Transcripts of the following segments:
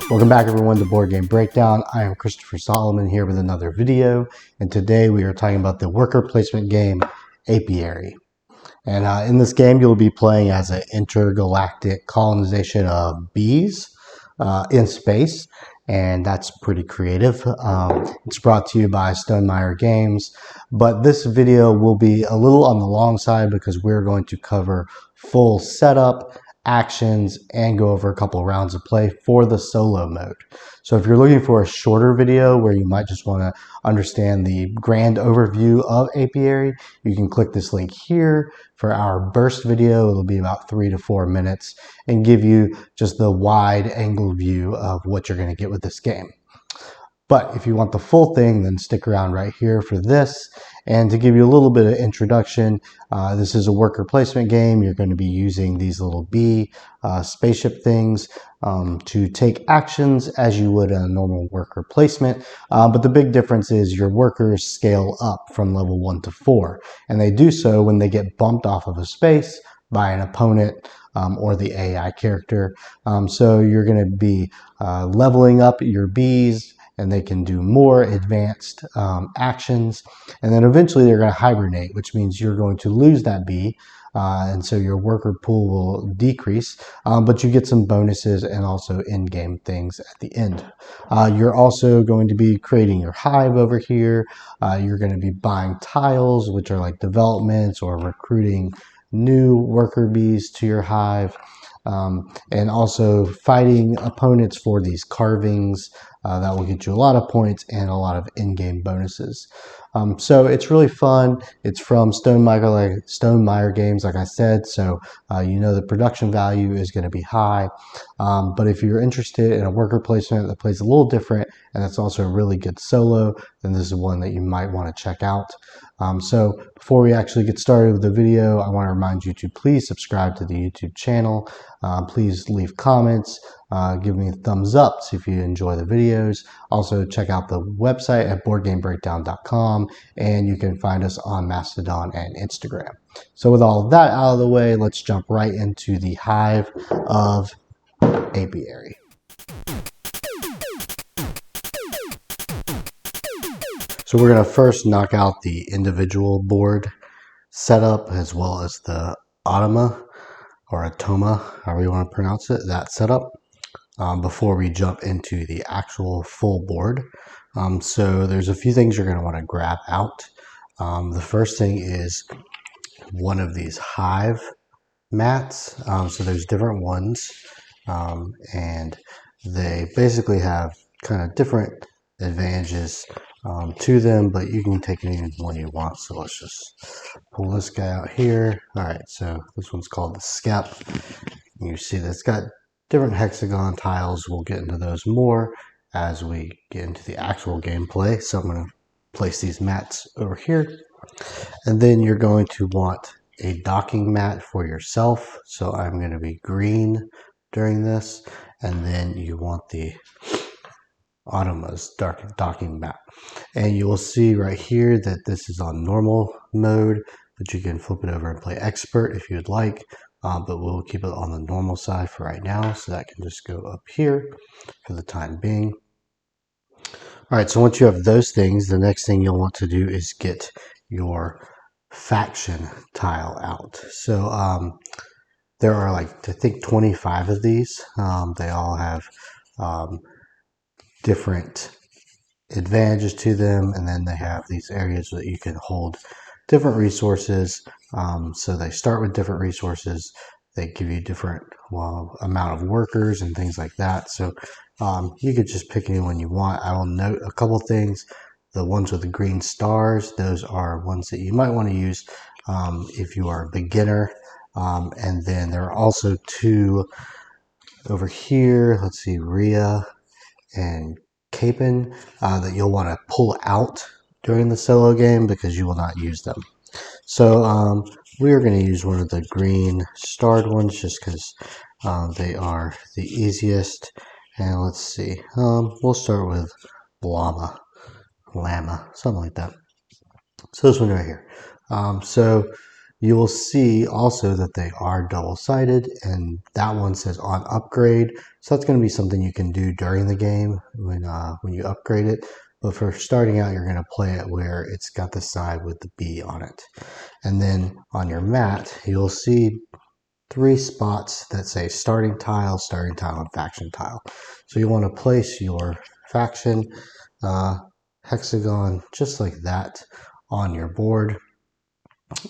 Welcome back everyone to Board Game Breakdown. I am Kristofer Solomon here with another video, and today we are talking about the worker placement game Apiary. And in this game you'll be playing as an intergalactic colonization of bees in space, and that's pretty creative. It's brought to you by Stonemaier Games, but this video will be a little on the long side because we're going to cover full setup, actions, and go over a couple rounds of play for the solo mode. So if you're looking for a shorter video where you might just want to understand the grand overview of Apiary, you can click this link here for our burst video. It'll be about 3 to 4 minutes and give you just the wide angle view of what you're going to get with this game. But if you want the full thing, then stick around right here for this. And to give you a little bit of introduction, this is a worker placement game. You're going to be using these little bee spaceship things to take actions as you would in a normal worker placement. But the big difference is your workers scale up from level 1 to 4. And they do so when they get bumped off of a space by an opponent or the AI character. So you're going to be leveling up your bees, and they can do more advanced actions. And then eventually they're going to hibernate, which means you're going to lose that bee. And so your worker pool will decrease, but you get some bonuses and also in-game things at the end. You're also going to be creating your hive over here. You're going to be buying tiles, which are like developments or recruiting new worker bees to your hive. And also fighting opponents for these carvings. That will get you a lot of points and a lot of in-game bonuses. So it's really fun. It's from Stonemaier Games, like I said, so you know the production value is going to be high. But if you're interested in a worker placement that plays a little different and that's also a really good solo, then this is one that you might want to check out. So before we actually get started with the video, I want to remind you to please subscribe to the YouTube channel. Please leave comments. Give me a thumbs up if you enjoy the videos. Also check out the website at boardgamebreakdown.com, and you can find us on Mastodon and Instagram. So with all of that out of the way, let's jump right into the hive of Apiary. So we're going to first knock out the individual board setup as well as the automa or automa, however you want to pronounce it, that setup, before we jump into the actual full board. So there's a few things you're going to want to grab out. The first thing is one of these hive mats. So there's different ones, and they basically have kind of different advantages to them, but you can take any one you want. So let's just pull this guy out here. All right, so this one's called the skep. You see that it's got different hexagon tiles. We'll get into those more as we get into the actual gameplay. So I'm going to place these mats over here, and then you're going to want a docking mat for yourself. So I'm going to be green during this, and then you want the automa's docking mat, and you will see right here that this is on normal mode, but you can flip it over and play expert if you'd like, but we'll keep it on the normal side for right now, so that can just go up here for the time being. All right, so once you have those things, the next thing you'll want to do is get your faction tile out. So there are like, I think 25 of these. They all have different advantages to them, and then they have these areas that you can hold different resources. So they start with different resources. They give you different amount of workers and things like that. So you could just pick any one you want. I will note a couple things. The ones with the green stars, those are ones that you might want to use if you are a beginner. And then there are also two over here. Let's see, Rhea and Capon, that you'll want to pull out during the solo game because you will not use them. So we are going to use one of the green starred ones just because they are the easiest. And let's see, we'll start with llama, something like that. So this one right here. So you will see also that they are double-sided, and that one says on upgrade. So that's going to be something you can do during the game when you upgrade it. But for starting out, you're going to play it where it's got the side with the B on it. And then on your mat, you'll see 3 spots that say starting tile, and faction tile. So you want to place your faction hexagon just like that on your board.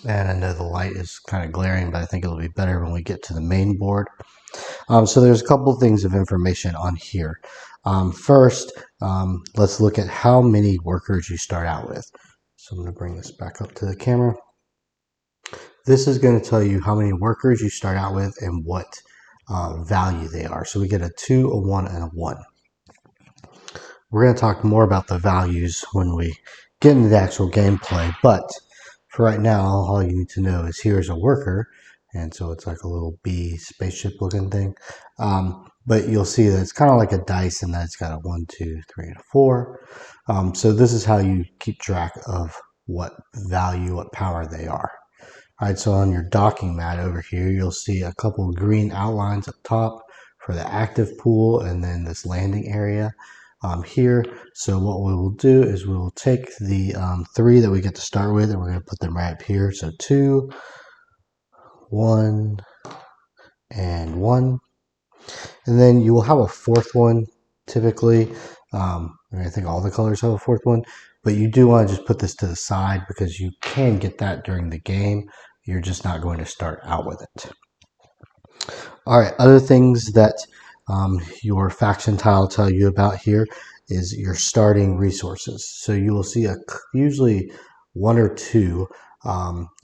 And I know the light is kind of glaring, but I think it'll be better when we get to the main board. So there's a couple things of information on here. First, let's look at how many workers you start out with. So I'm going to bring this back up to the camera. This is going to tell you how many workers you start out with and what value they are. So we get a 2, a 1, and a 1. We're going to talk more about the values when we get into the actual gameplay, but for right now, all you need to know is here's a worker, and so it's like a little bee spaceship looking thing. But you'll see that it's kind of like a dice and that it's got a 1, 2, 3, and a 4. So this is how you keep track of what value, what power they are. All right, so on your docking mat over here, you'll see a couple of green outlines up top for the active pool and then this landing area here. So what we will do is we will take the 3 that we get to start with and we're going to put them right up here. So 2, 1, and 1. And then you will have a 4th one typically. I think all the colors have a 4th one, but you do want to just put this to the side because you can get that during the game. You're just not going to start out with it. All right, other things that your faction tile tell you about here is your starting resources. So you will see usually 1 or 2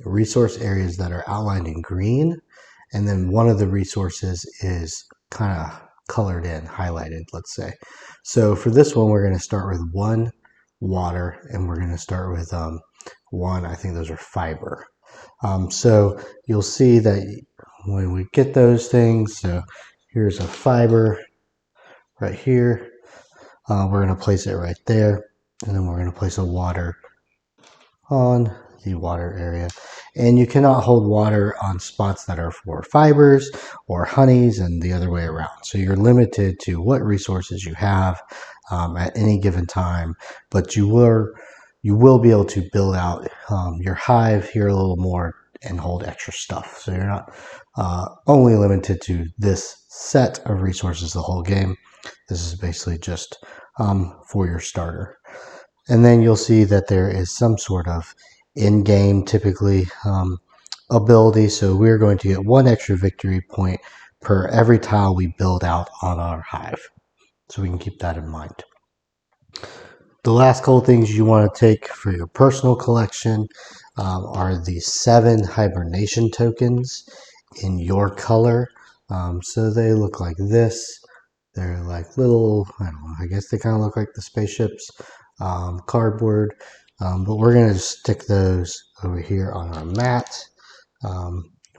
resource areas that are outlined in green, and then one of the resources is kind of colored in, highlighted, let's say. So for this one, we're going to start with 1 water, and we're going to start with 1, I think those are fiber. So you'll see that when we get those things, so here's a fiber right here. We're going to place it right there, and then we're going to place a water on the water area. And you cannot hold water on spots that are for fibers or honeys and the other way around. So you're limited to what resources you have at any given time, but you will be able to build out your hive here a little more and hold extra stuff. So you're not only limited to this set of resources the whole game. This is basically just for your starter. And then you'll see that there is some sort of in-game, typically, ability. So we're going to get 1 extra victory point per every tile we build out on our hive. So we can keep that in mind. The last couple things you want to take for your personal collection are the 7 hibernation tokens in your color. So they look like this. They're like little, I don't know, I guess they kind of look like the spaceships, cardboard. But we're going to stick those over here on our mat.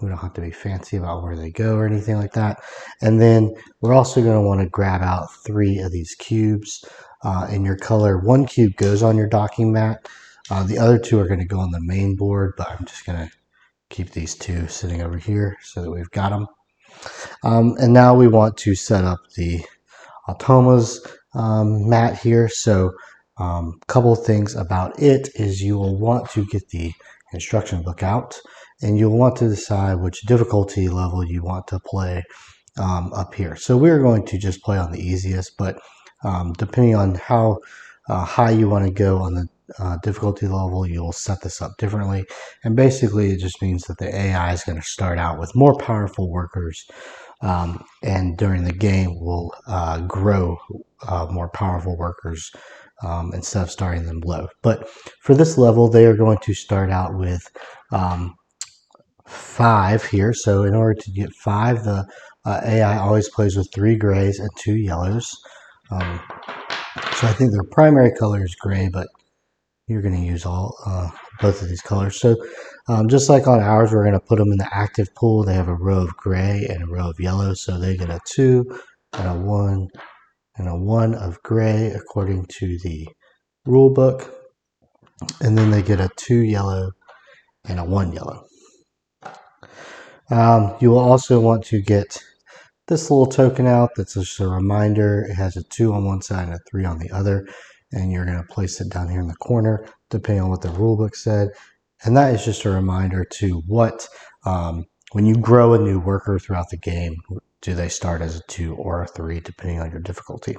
We don't have to be fancy about where they go or anything like that. And then we're also going to want to grab out 3 of these cubes in your color. 1 cube goes on your docking mat. The other 2 are going to go on the main board, but I'm just going to keep these 2 sitting over here so that we've got them. And now we want to set up the automa's mat here. So a couple of things about it is you will want to get the instruction book out, and you'll want to decide which difficulty level you want to play up here. So we're going to just play on the easiest, but depending on how high you want to go on the difficulty level, you'll set this up differently. And basically it just means that the AI is going to start out with more powerful workers, and during the game will grow more powerful workers instead of starting them low. But for this level, they are going to start out with 5 here. So in order to get 5, the AI always plays with 3 grays and 2 yellows. So I think their primary color is gray, but you're going to use both of these colors. So just like on ours, we're going to put them in the active pool. They have a row of gray and a row of yellow, so they get a 2 and a 1 and a 1 of gray according to the rule book, and then they get a 2 yellow and a 1 yellow. You will also want to get this little token out. That's just a reminder. It has a 2 on one side and a 3 on the other, and you're going to place it down here in the corner depending on what the rule book said. And that is just a reminder to what when you grow a new worker throughout the game, do they start as a 2 or a 3 depending on your difficulty.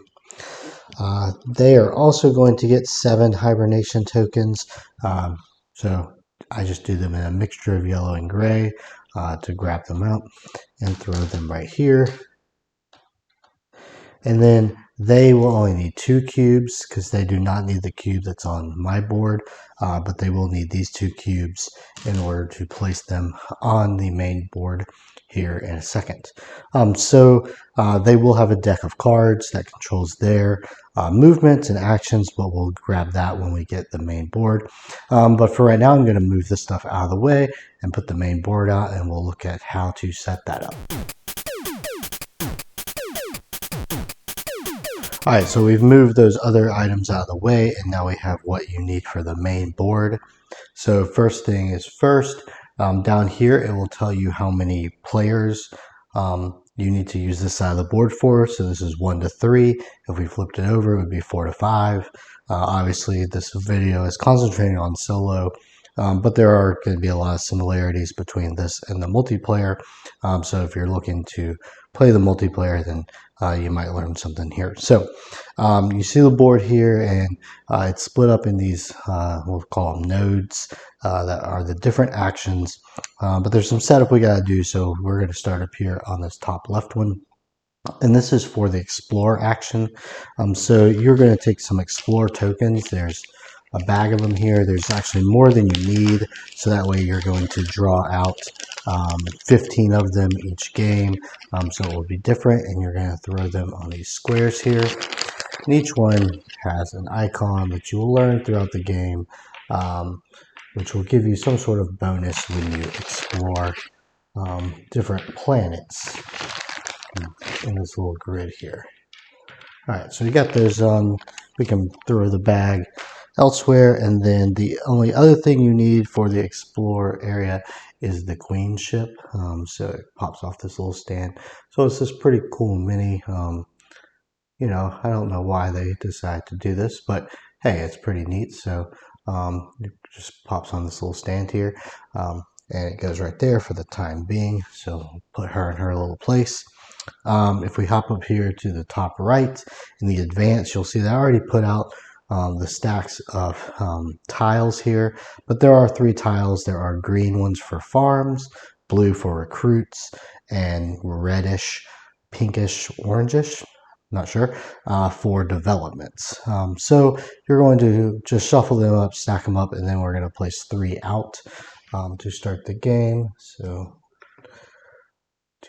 They are also going to get 7 hibernation tokens, so I just do them in a mixture of yellow and gray to grab them out and throw them right here. And then they will only need 2 cubes because they do not need the cube that's on my board, but they will need these 2 cubes in order to place them on the main board here in a second. So they will have a deck of cards that controls their movements and actions, but we'll grab that when we get the main board. But for right now, I'm going to move this stuff out of the way and put the main board out, and we'll look at how to set that up. Alright, so we've moved those other items out of the way, and now we have what you need for the main board. So first thing is first, down here it will tell you how many players you need to use this side of the board for. So this is 1 to 3. If we flipped it over, it would be 4 to 5. Obviously, this video is concentrating on solo, but there are going to be a lot of similarities between this and the multiplayer. So if you're looking to play the multiplayer, then you might learn something here. So you see the board here, and it's split up in these, we'll call them nodes, that are the different actions. But there's some setup we got to do, so we're going to start up here on this top left one. And this is for the explore action. So you're going to take some explore tokens. There's a bag of them here. There's actually more than you need, so that way you're going to draw out 15 of them each game, so it will be different, and you're going to throw them on these squares here. And each one has an icon that you will learn throughout the game, which will give you some sort of bonus when you explore different planets in this little grid here. Alright, so we got those on. We can throw the bag elsewhere, and then the only other thing you need for the explore area is the queen ship. So it pops off this little stand. So it's this pretty cool mini. You know, I don't know why they decided to do this, but hey, it's pretty neat. So it just pops on this little stand here, and it goes right there for the time being. So put her in her little place. If we hop up here to the top right in the advanced, you'll see that I already put out the stacks of tiles here, but there are 3 tiles. There are green ones for farms, blue for recruits, and reddish, pinkish, orangish, not sure, for developments. So you're going to just shuffle them up, stack them up, and then we're going to place 3 out to start the game. So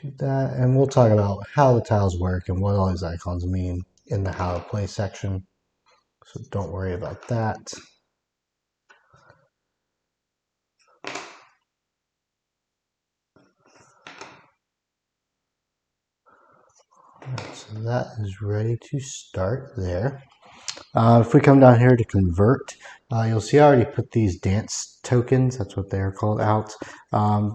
do that, and we'll talk about how the tiles work and what all these icons mean in the how to play section. So don't worry about that. Right, so that is ready to start there. If we come down here to convert, you'll see I already put these dance tokens, that's what they're called, out.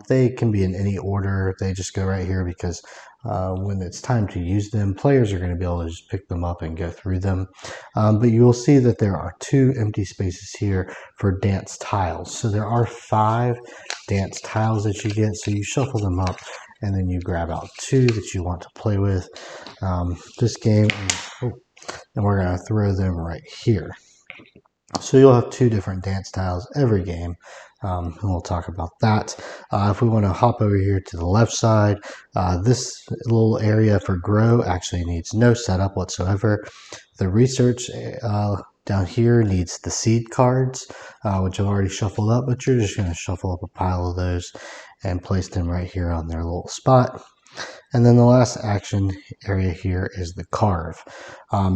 They can be in any order. They just go right here because when it's time to use them, players are going to be able to just pick them up and go through them. But you will see that there are 2 empty spaces here for dance tiles. So there are 5 dance tiles that you get. So you shuffle them up, and then you grab out 2 that you want to play with. This game is, and we're going to throw them right here. So you'll have 2 different dance tiles every game, and we'll talk about that. If we want to hop over here to the left side, this little area for grow actually needs no setup whatsoever. The research down here needs the seed cards, which I've already shuffled up, but you're just going to shuffle up a pile of those and place them right here on their little spot. And then the last action area here is the carve.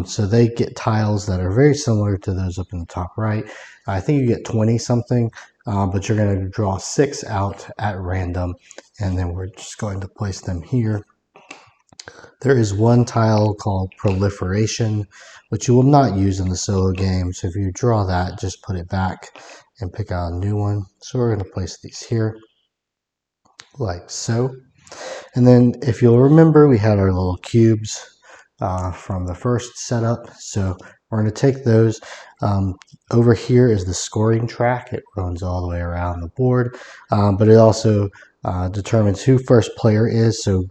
So they get tiles that are very similar to those up in the top right. I think you get 20 something, but you're going to draw 6 out at random, and then we're just going to place them here. There is one tile called proliferation, which you will not use in the solo game. So if you draw that, just put it back and pick out a new one. So we're going to place these here like so. And then if you'll remember, we had our little cubes from the first setup. So we're going to take those. Over here is the scoring track. It runs all the way around the board, but it also determines who first player is. So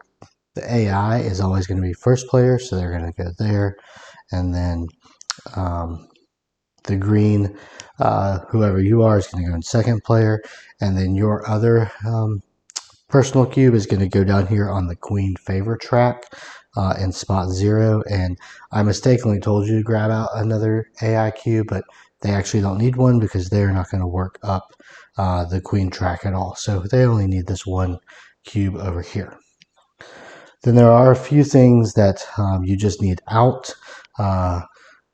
the AI is always going to be first player, so they're going to go there. And then the green, whoever you are, is going to go in second player. And then your other personal cube is going to go down here on the queen favor track in spot 0. And I mistakenly told you to grab out another AI cube, but they actually don't need one because they're not going to work up the queen track at all. So they only need this one cube over here. Then there are a few things that you just need out,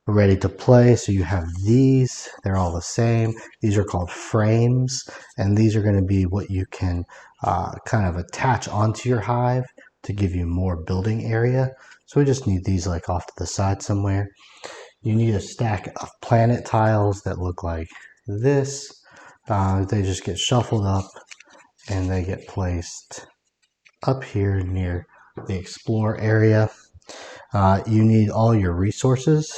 ready to play. So you have these, they're all the same. These are called frames, and these are going to be what you can kind of attach onto your hive to give you more building area. So we just need these like off to the side somewhere. You need a stack of planet tiles that look like this. They just get shuffled up and they get placed up here near the explore area. You need all your resources.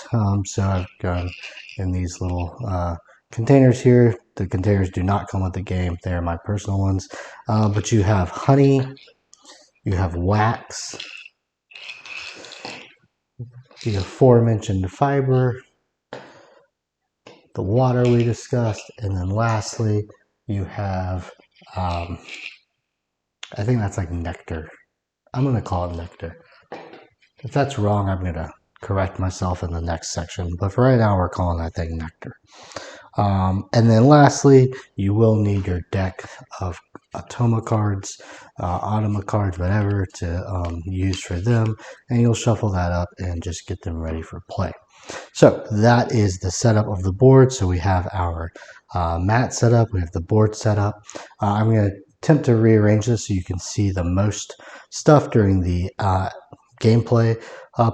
So I've gone in these little containers here. The containers do not come with the game. They are my personal ones. But you have honey, you have wax, the aforementioned fiber, the water we discussed, and then lastly, you have, I think that's like nectar. I'm going to call it nectar. If that's wrong, I'm going to correct myself in the next section. But for right now, we're calling that thing nectar. And then lastly, you will need your deck of Atoma cards, Automa cards, whatever, to use for them. And you'll shuffle that up and just get them ready for play. So that is the setup of the board. So we have our mat set up. We have the board set up. I'm going to attempt to rearrange this so you can see the most stuff during the gameplay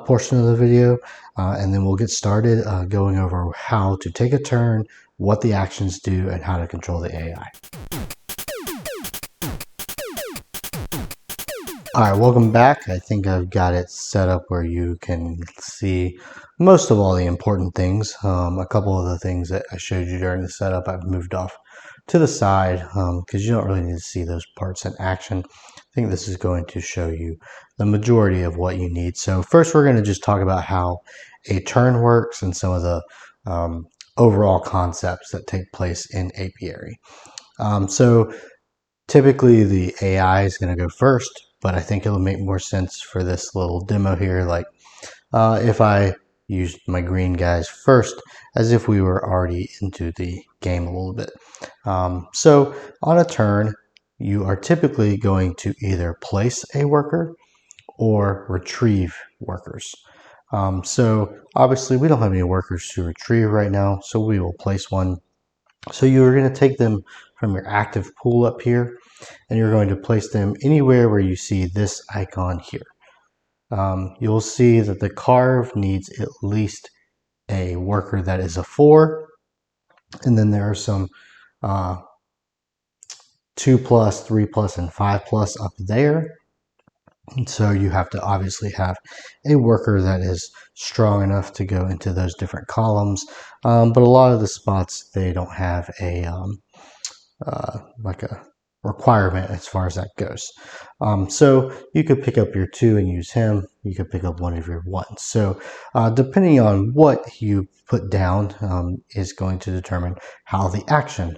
portion of the video, and then we'll get started going over how to take a turn, what the actions do, and how to control the AI. Alright, welcome back. I think I've got it set up where you can see most of all the important things. A couple of the things that I showed you during the setup I've moved off to the side because you don't really need to see those parts in action. I think this is going to show you the majority of what you need. So first we're going to just talk about how a turn works and some of the overall concepts that take place in Apiary. So typically the AI is going to go first, but I think it'll make more sense for this little demo here, like if I used my green guys first, as if we were already into the game a little bit. So on a turn, you are typically going to either place a worker or retrieve workers. So obviously we don't have any workers to retrieve right now, so we will place one. So you're going to take them from your active pool up here, and you're going to place them anywhere where you see this icon here. You'll see that the carve needs at least a worker that is a 4, and then there are some 2+, 3+, and 5+ up there. And so you have to obviously have a worker that is strong enough to go into those different columns. But a lot of the spots, they don't have a like a requirement as far as that goes. So you could pick up your 2 and use him. You could pick up one of your 1s. So depending on what you put down is going to determine how the action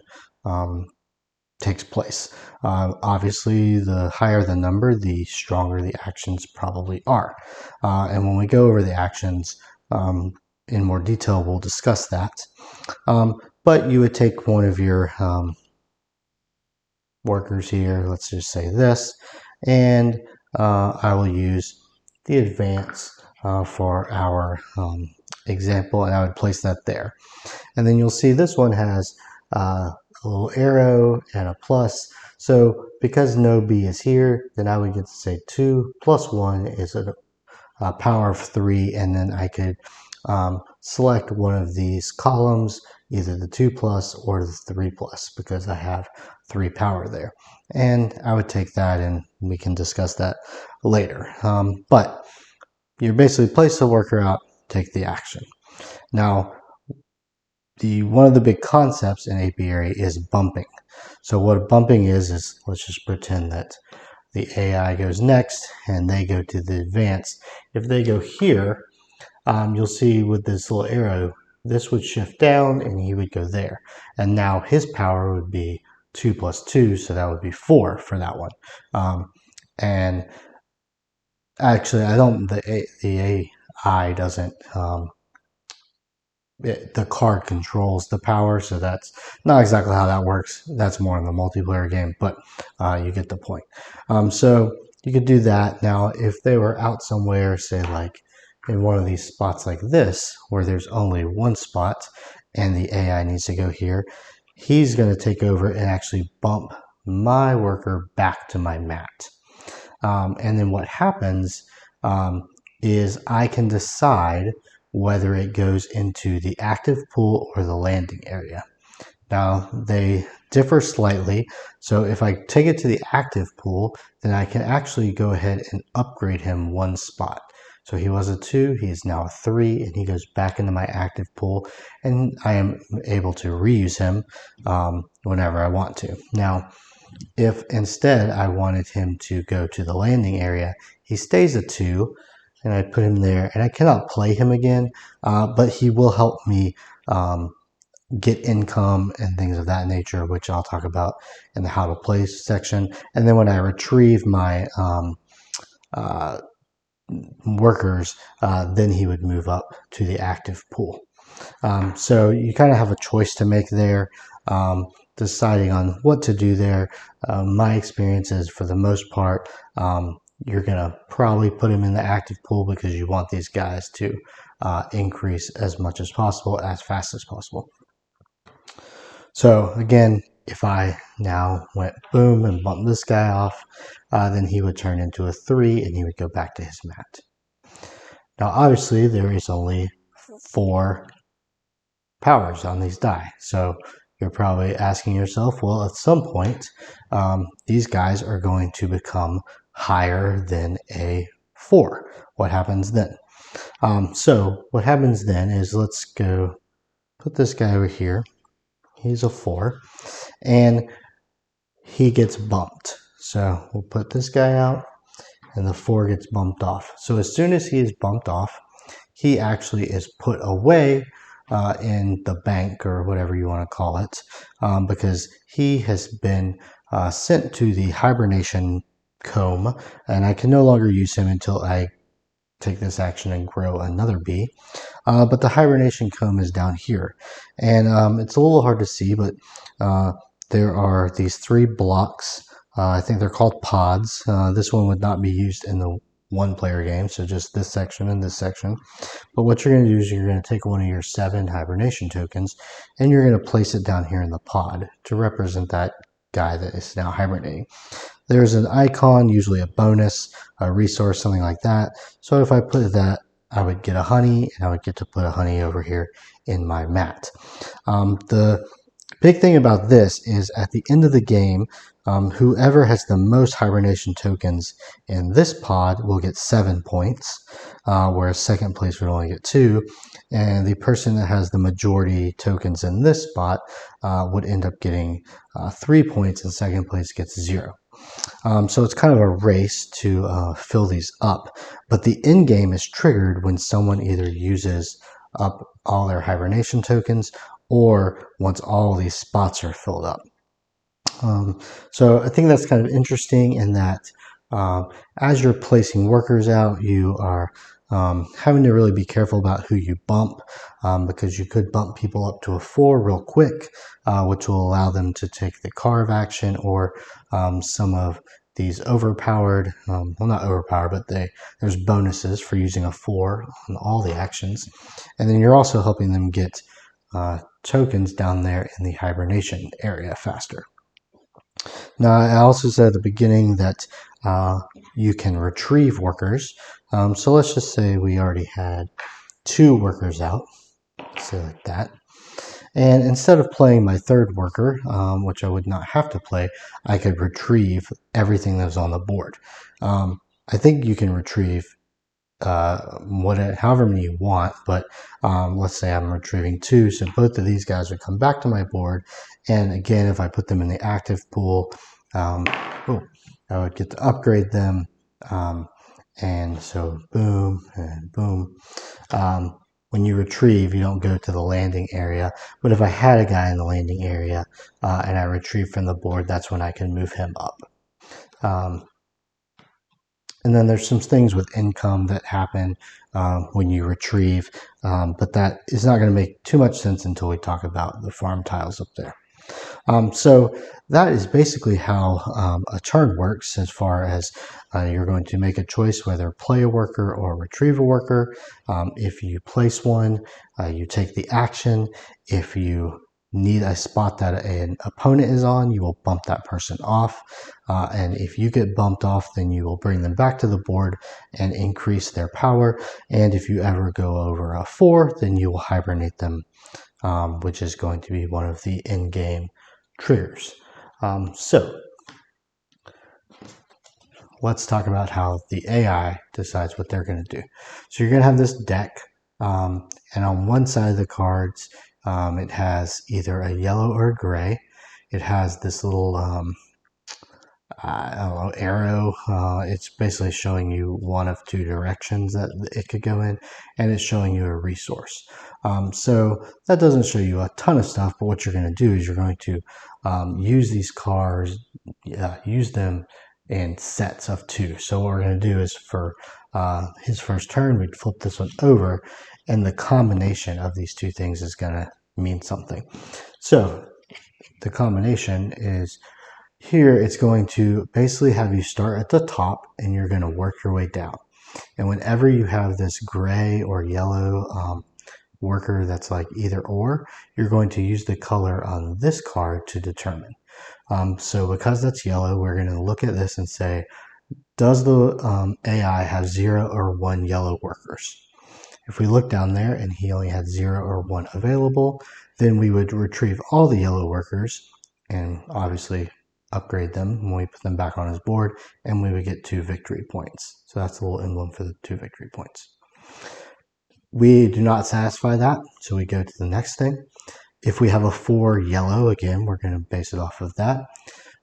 takes place. Obviously, the higher the number, the stronger the actions probably are. And when we go over the actions in more detail, we'll discuss that. But you would take one of your workers here, let's just say this, and I will use the advance for our example, and I would place that there. And then you'll see this one has a little arrow and a plus. So because no B is here, then I would get to say 2 plus 1 is a power of 3, and then I could select one of these columns, either the 2 plus or the 3 plus, because I have 3 power there. And I would take that, and we can discuss that later. But you basically place the worker out, take the action. Now, one of the big concepts in Apiary is bumping. So what bumping is let's just pretend that the AI goes next and they go to the advanced. If they go here, you'll see with this little arrow, this would shift down and he would go there. And now his power would be 2 plus 2, so that would be 4 for that one. And actually, the AI doesn't the card controls the power, so that's not exactly how that works. That's more in the multiplayer game, but you get the point. So you could do that. Now, if they were out somewhere, say like in one of these spots like this, where there's only one spot and the AI needs to go here, he's going to take over and actually bump my worker back to my mat. And then what happens is I can decide whether it goes into the active pool or the landing area. Now, they differ slightly. So if I take it to the active pool, then I can actually go ahead and upgrade him one spot. So he was a 2, he's now a 3, and he goes back into my active pool, and I am able to reuse him whenever I want to. Now, if instead I wanted him to go to the landing area, he stays a 2, and I put him there, and I cannot play him again, but he will help me get income and things of that nature, which I'll talk about in the how to play section. And then when I retrieve my workers, then he would move up to the active pool. So you kind of have a choice to make there, deciding on what to do there. My experience is, for the most part, you're going to probably put him in the active pool because you want these guys to increase as much as possible, as fast as possible. So again, if I now went boom and bumped this guy off, then he would turn into a 3 and he would go back to his mat. Now obviously there is only 4 powers on these die. So you're probably asking yourself, well, at some point, these guys are going to become higher than a 4. What happens then? So what happens then is, let's go put this guy over here. He's a 4, and he gets bumped. So we'll put this guy out, and the 4 gets bumped off. So as soon as he is bumped off, he actually is put away in the bank, or whatever you want to call it, because he has been sent to the hibernation comb, and I can no longer use him until I take this action and grow another bee. But the hibernation comb is down here, and it's a little hard to see, but there are these 3 blocks. I think they're called pods. This one would not be used in the one-player game, so just this section and this section. But what you're going to do is you're going to take one of your 7 hibernation tokens, and you're going to place it down here in the pod to represent that guy that is now hibernating. There's an icon, usually a bonus, a resource, something like that. So if I put that, I would get a honey, and I would get to put a honey over here in my mat. The big thing about this is, at the end of the game, whoever has the most hibernation tokens in this pod will get 7 points, whereas second place would only get 2. And the person that has the majority tokens in this spot would end up getting 3 points, and second place gets 0. So it's kind of a race to fill these up, but the end game is triggered when someone either uses up all their hibernation tokens, or once all these spots are filled up. So I think that's kind of interesting, in that as you're placing workers out, you are having to really be careful about who you bump, because you could bump people up to a 4 real quick, which will allow them to take the carve action, or some of these overpowered, well, not overpowered, but there's bonuses for using a 4 on all the actions. And then you're also helping them get tokens down there in the hibernation area faster. Now, I also said at the beginning that you can retrieve workers. So let's just say we already had 2 workers out, say like that. And instead of playing my 3rd worker, which I would not have to play, I could retrieve everything that was on the board. I think you can retrieve however many you want, but let's say I'm retrieving 2, so both of these guys would come back to my board. And again, if I put them in the active pool, I would get to upgrade them. And so boom and boom. When you retrieve, you don't go to the landing area. But if I had a guy in the landing area and I retrieve from the board, that's when I can move him up. And then there's some things with income that happen when you retrieve, but that is not going to make too much sense until we talk about the farm tiles up there. So that is basically how a turn works, as far as you're going to make a choice whether play a worker or retrieve a worker. If you place one, you take the action. If you need a spot that an opponent is on, you will bump that person off. And if you get bumped off, then you will bring them back to the board and increase their power. And if you ever go over a 4, then you will hibernate them, which is going to be one of the in-game triggers. So let's talk about how the AI decides what they're going to do. So you're going to have this deck, and on one side of the cards, it has either a yellow or a gray. It has this little I don't know, arrow. It's basically showing you one of 2 directions that it could go in, and it's showing you a resource. So that doesn't show you a ton of stuff, but what you're going to do is you're going to use these cards, use them in sets of 2. So what we're going to do is for his first turn, we'd flip this one over, and the combination of these 2 things is going to mean something. So the combination is, here it's going to basically have you start at the top and you're going to work your way down. And whenever you have this gray or yellow worker that's like either or, you're going to use the color on this card to determine. So because that's yellow, we're going to look at this and say, does the AI have 0 or 1 yellow workers? If we look down there and he only had 0 or 1 available, then we would retrieve all the yellow workers and obviously upgrade them when we put them back on his board, and we would get 2 victory points. So that's the little emblem for the 2 victory points. We do not satisfy that, so we go to the next thing. If we have a 4 yellow, again, we're going to base it off of that.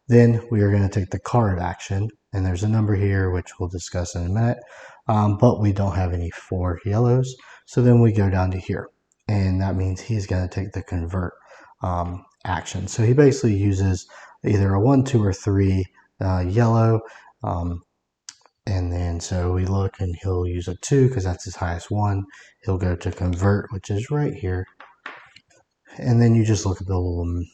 Then we are going to take the card action, and there's a number here which we'll discuss in a minute, but we don't have any 4 yellows. So then we go down to here, and that means he's going to take the convert action. So he basically uses either a 1, 2, or 3 yellow, and then so we look and he'll use a 2 because that's his highest one. He'll go to convert, which is right here, and then you just look at the little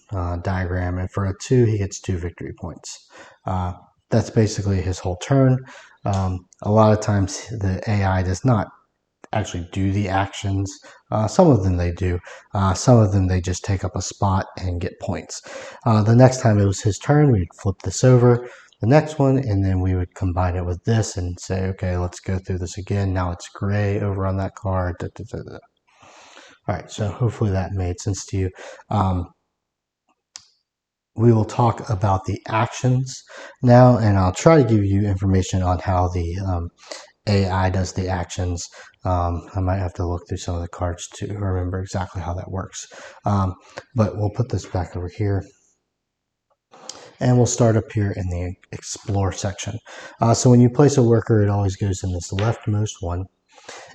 diagram, and for a 2 he gets 2 victory points. That's basically his whole turn. A lot of times the AI does not actually do the actions. Some of them they do. Some of them they just take up a spot and get points. The next time it was his turn, we'd flip this over, the next one, and then we would combine it with this and say, okay, let's go through this again. Now it's gray over on that card. Da, da, da, da. All right, so hopefully that made sense to you. We will talk about the actions now, and I'll try to give you information on how the AI does the actions. I might have to look through some of the cards to remember exactly how that works. But we'll put this back over here. And we'll start up here in the Explore section. So when you place a worker, it always goes in this leftmost one.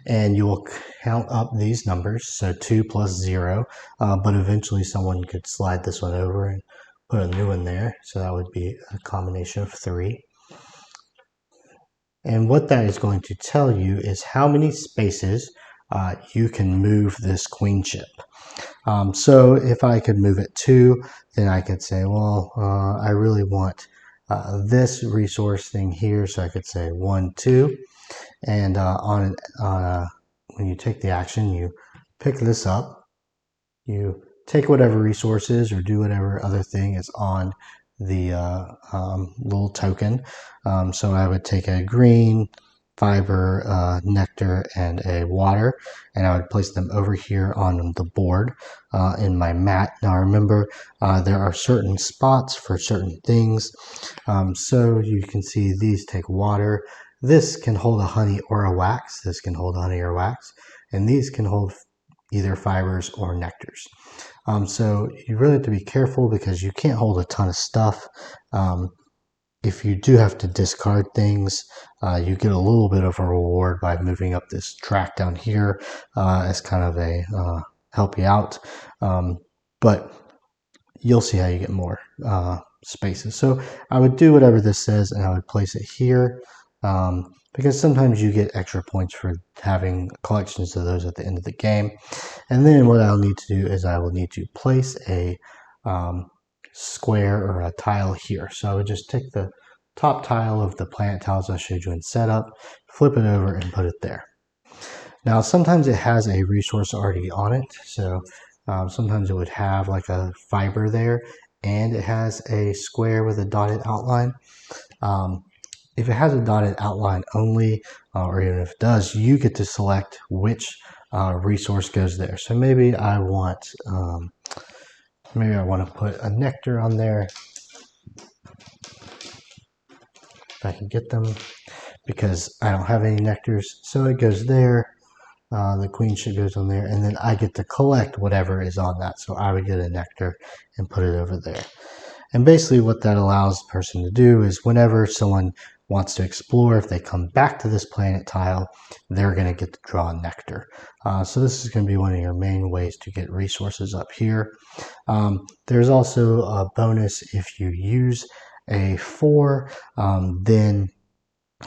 And you will count up these numbers, so 2 plus 0. But eventually someone could slide this one over and put a new one there. So that would be a combination of 3. And what that is going to tell you is how many spaces you can move this queen chip. So if I could move it 2, then I could say, well, I really want this resource thing here. So I could say 1, 2, and when you take the action, you pick this up, you take whatever resources or do whatever other thing is on the little token. So I would take a green, fiber, nectar, and a water, and I would place them over here on the board in my mat. Now remember, there are certain spots for certain things. So you can see these take water. This can hold a honey or a wax. This can hold honey or wax. And these can hold either fibers or nectars. So you really have to be careful because you can't hold a ton of stuff. If you do have to discard things, you get a little bit of a reward by moving up this track down here as kind of a help you out. But you'll see how you get more spaces. So I would do whatever this says, and I would place it here because sometimes you get extra points for having collections of those at the end of the game. And then what I'll need to do is I will need to place a square or a tile here. So I would just take the top tile of the planet tiles I showed you in setup, flip it over and put it there. Now sometimes it has a resource already on it, so sometimes it would have like a fiber there, and it has a square with a dotted outline. If it has a dotted outline only, or even if it does, you get to select which resource goes there. So maybe I want to put a nectar on there, if I can get them, because I don't have any nectars. So it goes there. The queen ship goes on there, and then I get to collect whatever is on that. So I would get a nectar and put it over there. And basically what that allows the person to do is whenever someone wants to explore, if they come back to this planet tile, they're going to get to draw a nectar. So this is going to be one of your main ways to get resources up here. There's also a bonus if you use a 4, then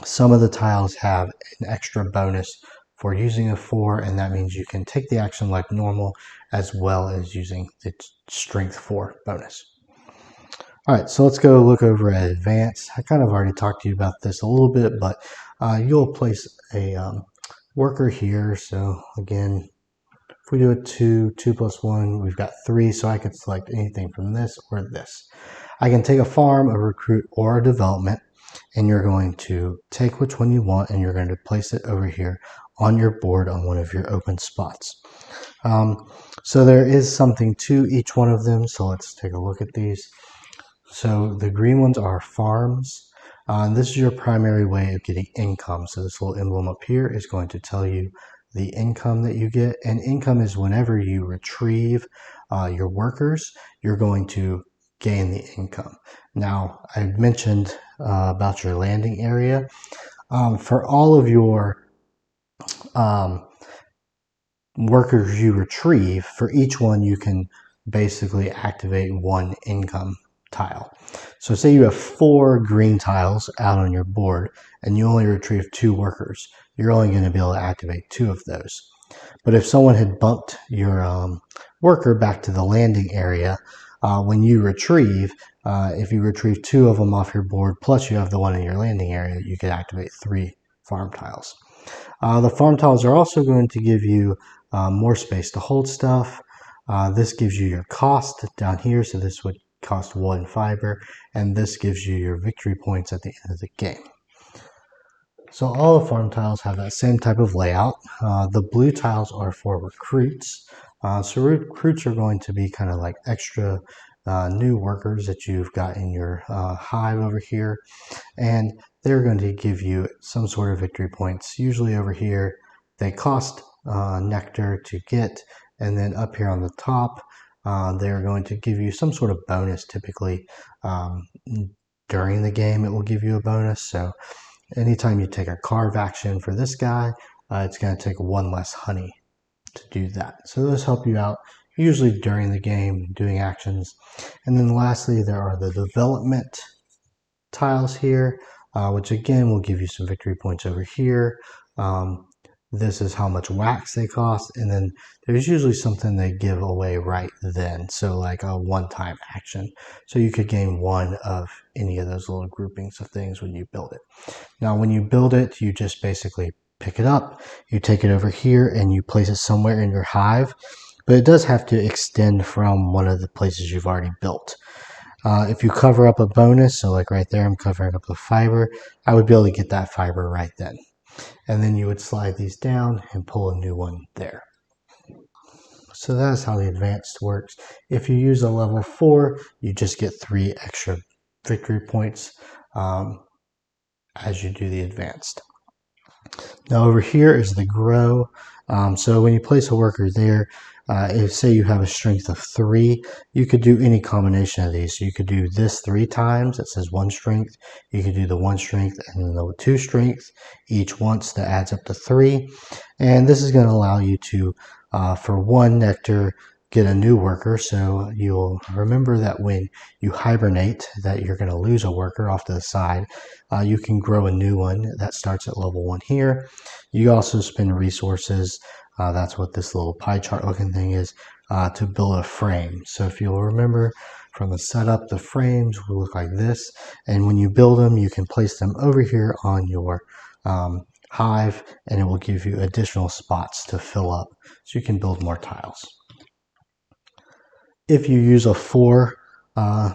some of the tiles have an extra bonus for using a 4, and that means you can take the action like normal as well as using the strength 4 bonus. All right, so let's go look over at advanced. I kind of already talked to you about this a little bit, but you'll place a worker here. So again, if we do a 2, 2 plus 1, we've got 3, so I can select anything from this or this. I can take a farm, a recruit, or a development, and you're going to take which one you want, and you're going to place it over here on your board on one of your open spots. So there is something to each one of them, so let's take a look at these. So the green ones are farms. This is your primary way of getting income. So this little emblem up here is going to tell you the income that you get. And income is whenever you retrieve your workers, you're going to gain the income. Now, I mentioned about your landing area. For all of your workers you retrieve, for each one you can basically activate 1 income tile. So say you have 4 green tiles out on your board and you only retrieve 2 workers, you're only going to be able to activate 2 of those. But if someone had bumped your worker back to the landing area, when you retrieve, if you retrieve 2 of them off your board plus you have the one in your landing area, you could activate 3 farm tiles. The farm tiles are also going to give you more space to hold stuff. This gives you your cost down here, so this would cost 1 fiber, and this gives you your victory points at the end of the game. So all the farm tiles have that same type of layout. The blue tiles are for recruits. So recruits are going to be kind of like extra new workers that you've got in your hive over here, and they're going to give you some sort of victory points. Usually over here they cost nectar to get, and then up here on the top they're going to give you some sort of bonus. Typically during the game it will give you a bonus. So anytime you take a carve action for this guy, it's going to take 1 less honey to do that. So those help you out usually during the game doing actions. And then lastly, there are the development tiles here, which again will give you some victory points over here. this is how much wax they cost, and then there's usually something they give away right then, so like a one-time action. So you could gain one of any of those little groupings of things when you build it. Now when you build it, you just basically pick it up, you take it over here, and you place it somewhere in your hive, but it does have to extend from one of the places you've already built. If you cover up a bonus, so like right there I'm covering up the fiber, I would be able to get that fiber right then. And then you would slide these down and pull a new one there. So that's how the advanced works. If you use a level 4, you just get 3 extra victory points as you do the advanced. Now over here is the grow. So when you place a worker there, if say you have a strength of 3, you could do any combination of these. So you could do this 3 times, it says 1 strength. You could do the 1 strength and then the 2 strength each once, that adds up to 3. And this is going to allow you to, for 1 nectar, get a new worker. So you'll remember that when you hibernate that you're going to lose a worker off to the side. You can grow a new one that starts at level 1 here. You also spend resources, that's what this little pie chart looking thing is, to build a frame. So if you'll remember from the setup, the frames will look like this, and when you build them you can place them over here on your hive, and it will give you additional spots to fill up so you can build more tiles. If you use a 4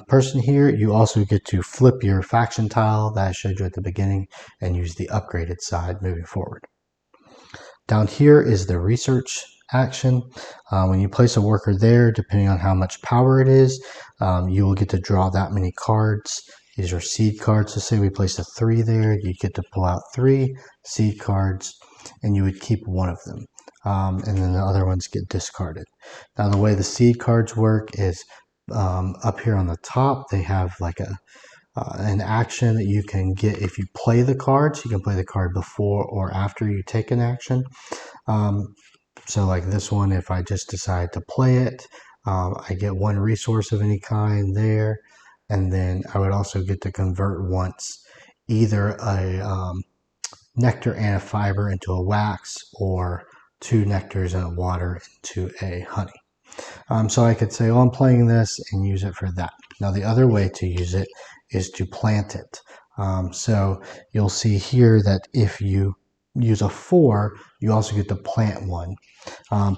person here, you also get to flip your faction tile that I showed you at the beginning and use the upgraded side moving forward. Down here is the research action. When you place a worker there, depending on how much power it is, you will get to draw that many cards. These are seed cards. So say we placed a 3 there, you get to pull out 3 seed cards and you would keep one of them. And then the other ones get discarded. Now the way the seed cards work is up here on the top they have like an action that you can get if you play the cards. You can play the card before or after you take an action. So like this one, if I just decide to play it, I get 1 resource of any kind there, and then I would also get to convert once either a nectar and a fiber into a wax, or 2 nectars and a water into a honey. So I could say, oh, I'm playing this, and use it for that. Now the other way to use it is to plant it. So you'll see here that if you use a 4, you also get to plant 1.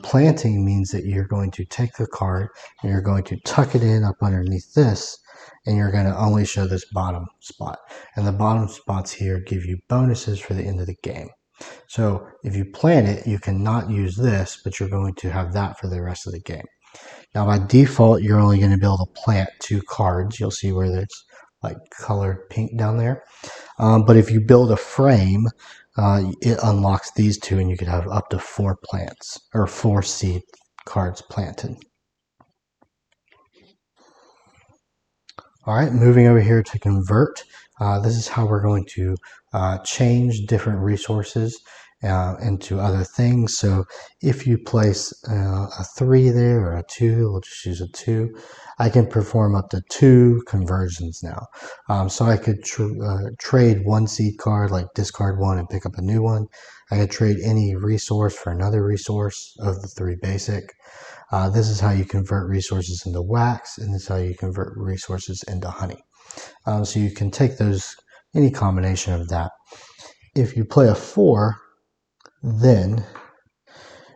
Planting means that you're going to take the card and you're going to tuck it in up underneath this, and you're going to only show this bottom spot. And the bottom spots here give you bonuses for the end of the game. So if you plant it, you cannot use this, but you're going to have that for the rest of the game. Now by default, you're only going to be able to plant 2 cards. You'll see where there's like colored pink down there. But if you build a frame, it unlocks these 2, and you could have up to 4 plants or 4 seed cards planted. All right, moving over here to convert. This is how we're going to change different resources into other things. So if you place a 3 there or a 2, we'll just use a 2. I can perform up to 2 conversions now. So I could trade 1 seed card, like discard 1 and pick up a new one. I could trade any resource for another resource of the 3 basic. This is how you convert resources into wax, and this is how you convert resources into honey. So you can take those, any combination of that. If you play a 4, then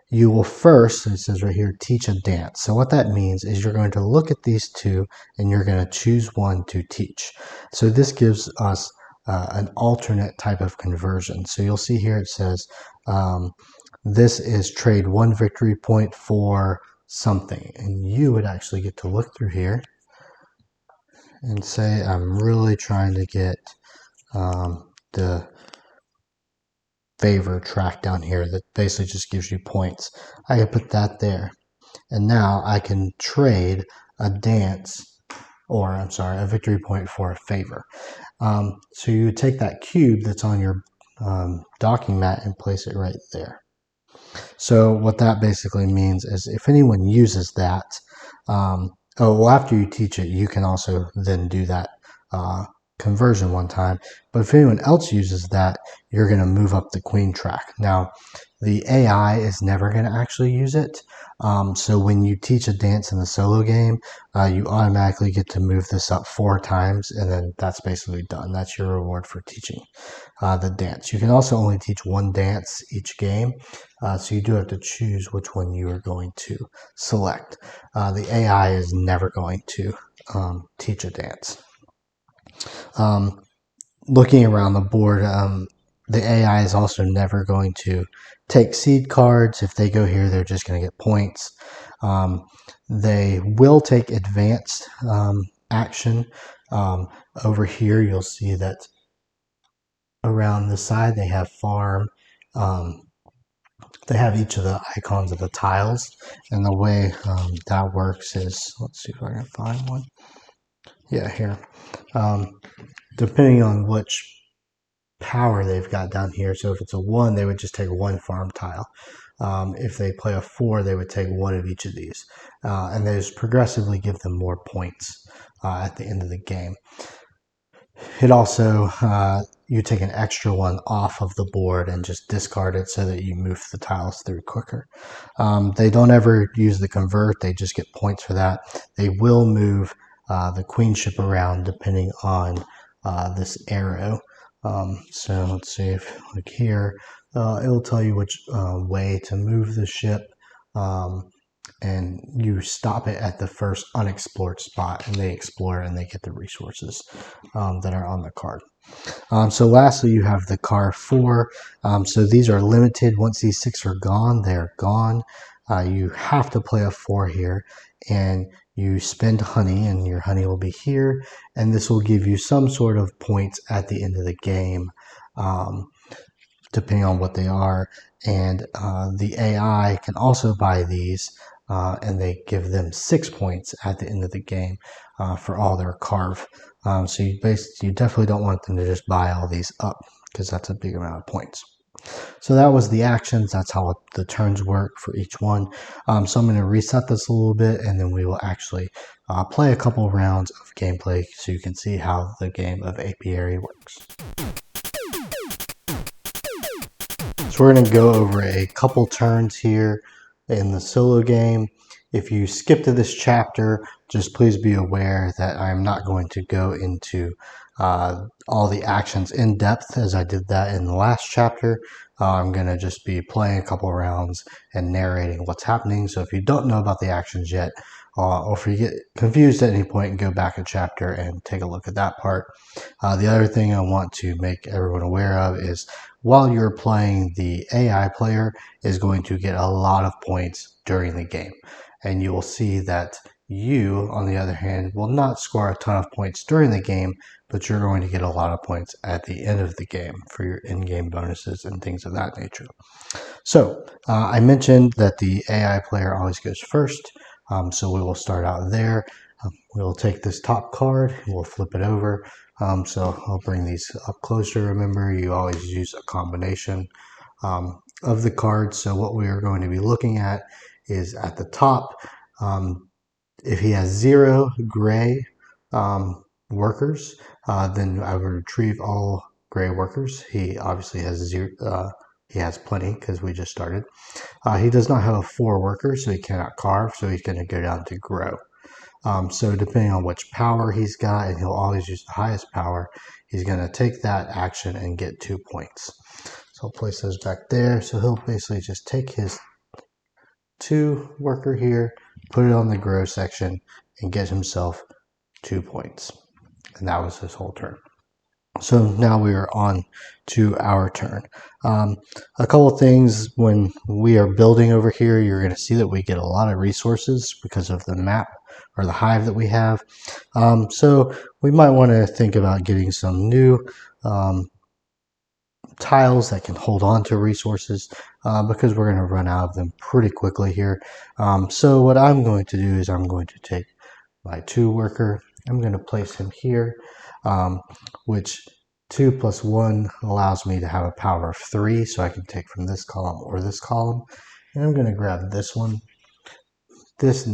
you will first, it says right here, teach a dance. So what that means is you're going to look at these 2 and you're going to choose 1 to teach. So this gives us an alternate type of conversion. So you'll see here it says this is trade 1 victory point for something, and you would actually get to look through here and say, I'm really trying to get the favor track down here that basically just gives you points. I can put that there, and now I can trade a dance, or I'm sorry, a victory point for a favor. So you would take that cube that's on your docking mat and place it right there. So what that basically means is if anyone uses that, after you teach it, you can also then do that conversion one time, but if anyone else uses that, you're going to move up the queen track. Now, the AI is never going to actually use it. So when you teach a dance in the solo game, you automatically get to move this up 4 times, and then that's basically done. That's your reward for teaching the dance. You can also only teach one dance each game, so you do have to choose which one you are going to select. The AI is never going to teach a dance. Looking around the board, the AI is also never going to take seed cards. If they go here, they're just going to get points. They will take advanced action. Over here, you'll see that around the side they have farm. They have each of the icons of the tiles, and the way that works is, let's see if I can find one. Yeah, here. Depending on which power they've got down here. So if it's a 1, they would just take 1 farm tile. If they play a 4, they would take 1 of each of these. And they just progressively give them more points at the end of the game. It also, you take an extra one off of the board and just discard it so that you move the tiles through quicker. They don't ever use the convert. They just get points for that. They will move the queenship around depending on this arrow. So let's see if, like here, it'll tell you which way to move the ship, and you stop it at the first unexplored spot, and they explore and they get the resources that are on the card. So lastly, you have the car 4. So these are limited. Once these 6 are gone, they're gone. You have to play a 4 here, and you spend honey, and your honey will be here, and this will give you some sort of points at the end of the game, depending on what they are. And the AI can also buy these, and they give them 6 points at the end of the game for all their carve. So you definitely don't want them to just buy all these up, because that's a big amount of points. So that was the actions. That's how the turns work for each one. So I'm going to reset this a little bit, and then we will actually play a couple rounds of gameplay so you can see how the game of Apiary works. So we're going to go over a couple turns here in the solo game. If you skip to this chapter, just please be aware that I'm not going to go into all the actions in depth as I did that in the last chapter. I'm going to just be playing a couple rounds and narrating what's happening. So if you don't know about the actions yet, or if you get confused at any point, go back a chapter and take a look at that part. The other thing I want to make everyone aware of is while you're playing, the AI player is going to get a lot of points during the game. And you will see that you, on the other hand, will not score a ton of points during the game, but you're going to get a lot of points at the end of the game for your in-game bonuses and things of that nature. So I mentioned that the AI player always goes first, so we will start out there. We'll take this top card and we'll flip it over. So I'll bring these up closer. Remember, you always use a combination of the cards. So what we are going to be looking at is at the top, if he has 0 gray workers, then I would retrieve all gray workers. He obviously has 0. He has plenty because we just started. He does not have a 4 workers, so he cannot carve, so he's going to go down to grow. So depending on which power he's got, and he'll always use the highest power, he's going to take that action and get 2 points. So I'll place those back there. So he'll basically just take his 2 worker here, put it on the grow section, and get himself 2 points. And that was his whole turn. So now we are on to our turn. A couple of things when we are building over here, you're going to see that we get a lot of resources because of the map or the hive that we have. So we might want to think about getting some new tiles that can hold on to resources because we're going to run out of them pretty quickly here. So what I'm going to do is I'm going to take my 2 worker. I'm going to place him here, which 2 plus 1 allows me to have a power of 3, so I can take from this column or this column. And I'm going to grab this one. This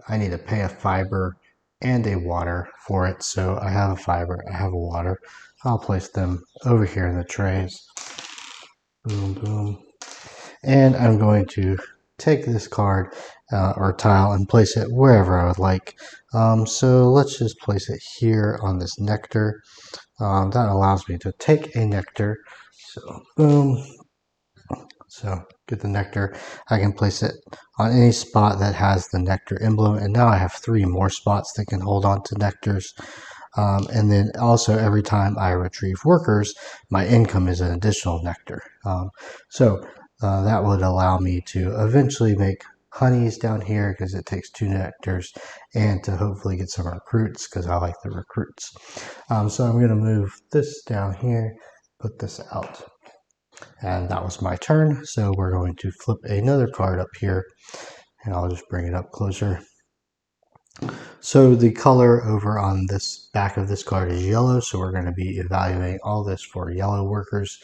I need to pay a fiber and a water for it. So I have a fiber, I have a water. I'll place them over here in the trays. Boom, boom. And I'm going to take this card or tile and place it wherever I would like. So let's just place it here on this nectar. That allows me to take a nectar. So boom. So get the nectar. I can place it on any spot that has the nectar emblem. And now I have 3 more spots that can hold on to nectars. And then also every time I retrieve workers, my income is an additional nectar. So that would allow me to eventually make honeys down here because it takes 2 nectars, and to hopefully get some recruits because I like the recruits. So I'm going to move this down here, put this out. And that was my turn. So we're going to flip another card up here, and I'll just bring it up closer. So the color over on this back of this card is yellow, so we're going to be evaluating all this for yellow workers.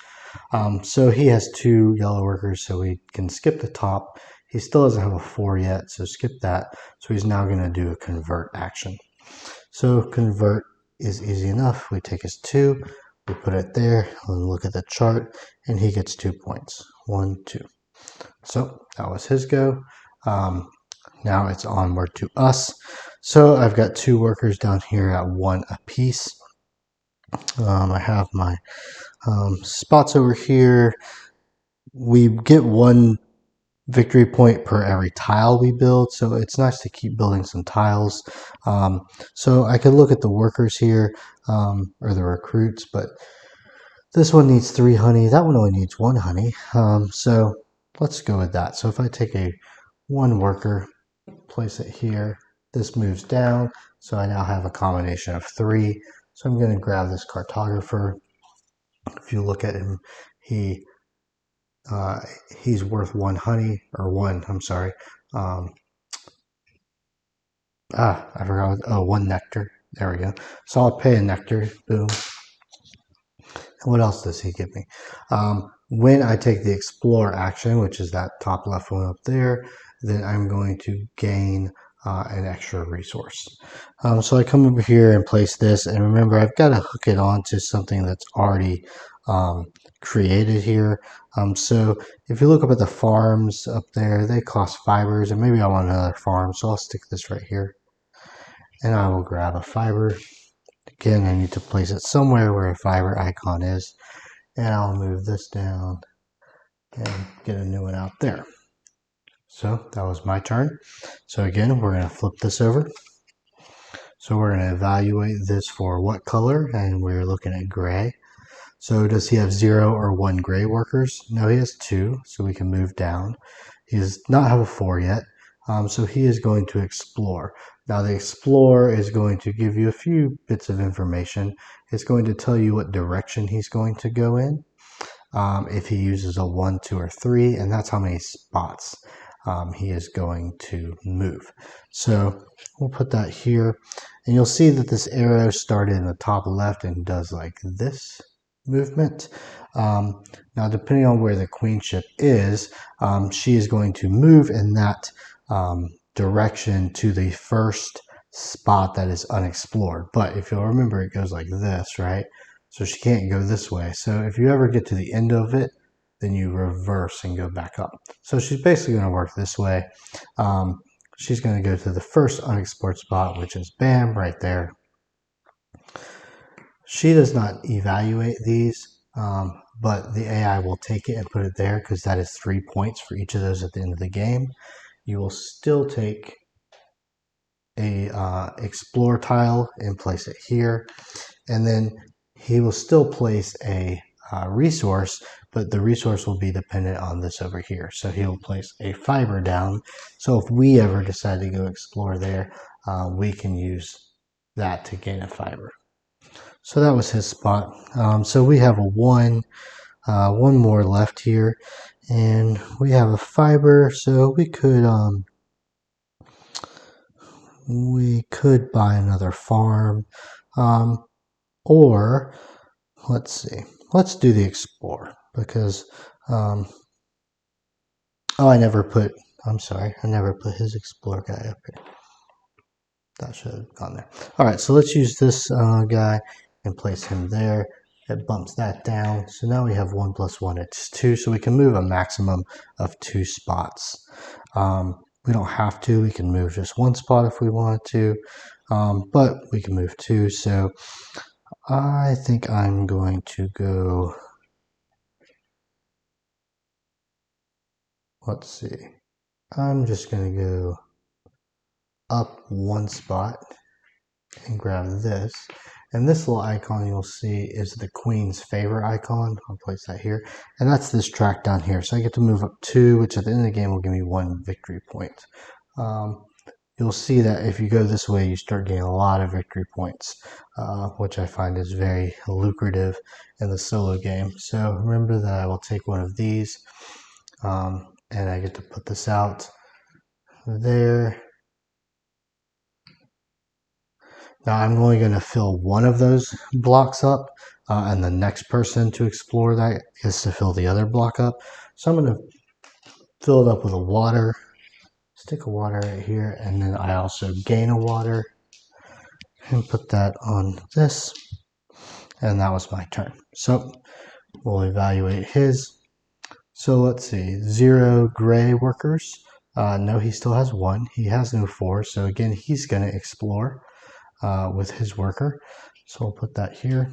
So he has 2 yellow workers, so we can skip the top. He still doesn't have a 4 yet, so skip that. So he's now going to do a convert action. So convert is easy enough. We take his 2, we put it there, and look at the chart, and he gets 2 points. 1, 2. So that was his go. Now it's onward to us. So I've got 2 workers down here at 1 apiece. I have my spots over here. We get 1 victory point per every tile we build, so it's nice to keep building some tiles. So I could look at the workers here, or the recruits, but this one needs 3 honey. That one only needs 1 honey. So let's go with that. So if I take a 1 worker, place it here, this moves down, so I now have a combination of 3. So I'm going to grab this cartographer. If you look at him, he's worth 1 honey, or 1, I'm sorry. I forgot, 1 nectar. There we go. So I'll pay a nectar, boom. And what else does he give me? When I take the explore action, which is that top left one up there, then I'm going to gain an extra resource. So I come over here and place this, and remember I've got to hook it onto something that's already created here. So if you look up at the farms up there, they cost fibers, and maybe I want another farm, so I'll stick this right here. And I will grab a fiber. Again, I need to place it somewhere where a fiber icon is, and I'll move this down and get a new one out there. So that was my turn. So again, we're going to flip this over. So we're going to evaluate this for what color, and we're looking at gray. So does he have 0 or 1 gray workers? No, he has 2, so we can move down. He does not have a 4 yet, so he is going to explore. Now the explore is going to give you a few bits of information. It's going to tell you what direction he's going to go in, if he uses a 1, 2, or 3, and that's how many spots he is going to move. So we'll put that here, and you'll see that this arrow started in the top left and does like this movement. Now depending on where the queenship is, she is going to move in that direction to the first spot that is unexplored. But if you'll remember, it goes like this, right? So she can't go this way. So if you ever get to the end of it, then you reverse and go back up. So she's basically going to work this way. She's going to go to the first unexplored spot, which is bam, right there. She does not evaluate these, but the AI will take it and put it there because that is 3 points for each of those at the end of the game. You will still take a explore tile and place it here, and then he will still place a resource, but the resource will be dependent on this over here. So he'll place a fiber down. So if we ever decide to go explore there, we can use that to gain a fiber. So that was his spot. So we have a one more left here, and we have a fiber. So we could buy another farm, or let's see. Let's do the explore because oh, I never put his explore guy up here. That should have gone there. All right, so let's use this guy and place him there. It bumps that down. So now we have 1 plus 1, it's 2. So we can move a maximum of 2 spots. We don't have to. We can move just 1 spot if we wanted to, but we can move 2. So I think I'm going to go, let's see. I'm just going to go up 1 spot and grab this. And this little icon you'll see is the Queen's favor icon. I'll place that here. And that's this track down here. So I get to move up 2, which at the end of the game will give me 1 victory point. You'll see that if you go this way, you start getting a lot of victory points, which I find is very lucrative in the solo game. So remember that I will take one of these, and I get to put this out there. Now I'm only going to fill one of those blocks up, and the next person to explore that is to fill the other block up. So I'm going to fill it up with a water, stick a water right here, and then I also gain a water and put that on this, and that was my turn. So we'll evaluate his. So let's see, 0 gray workers. No, he still has 1. He has no 4, so again he's going to explore with his worker. So we'll put that here.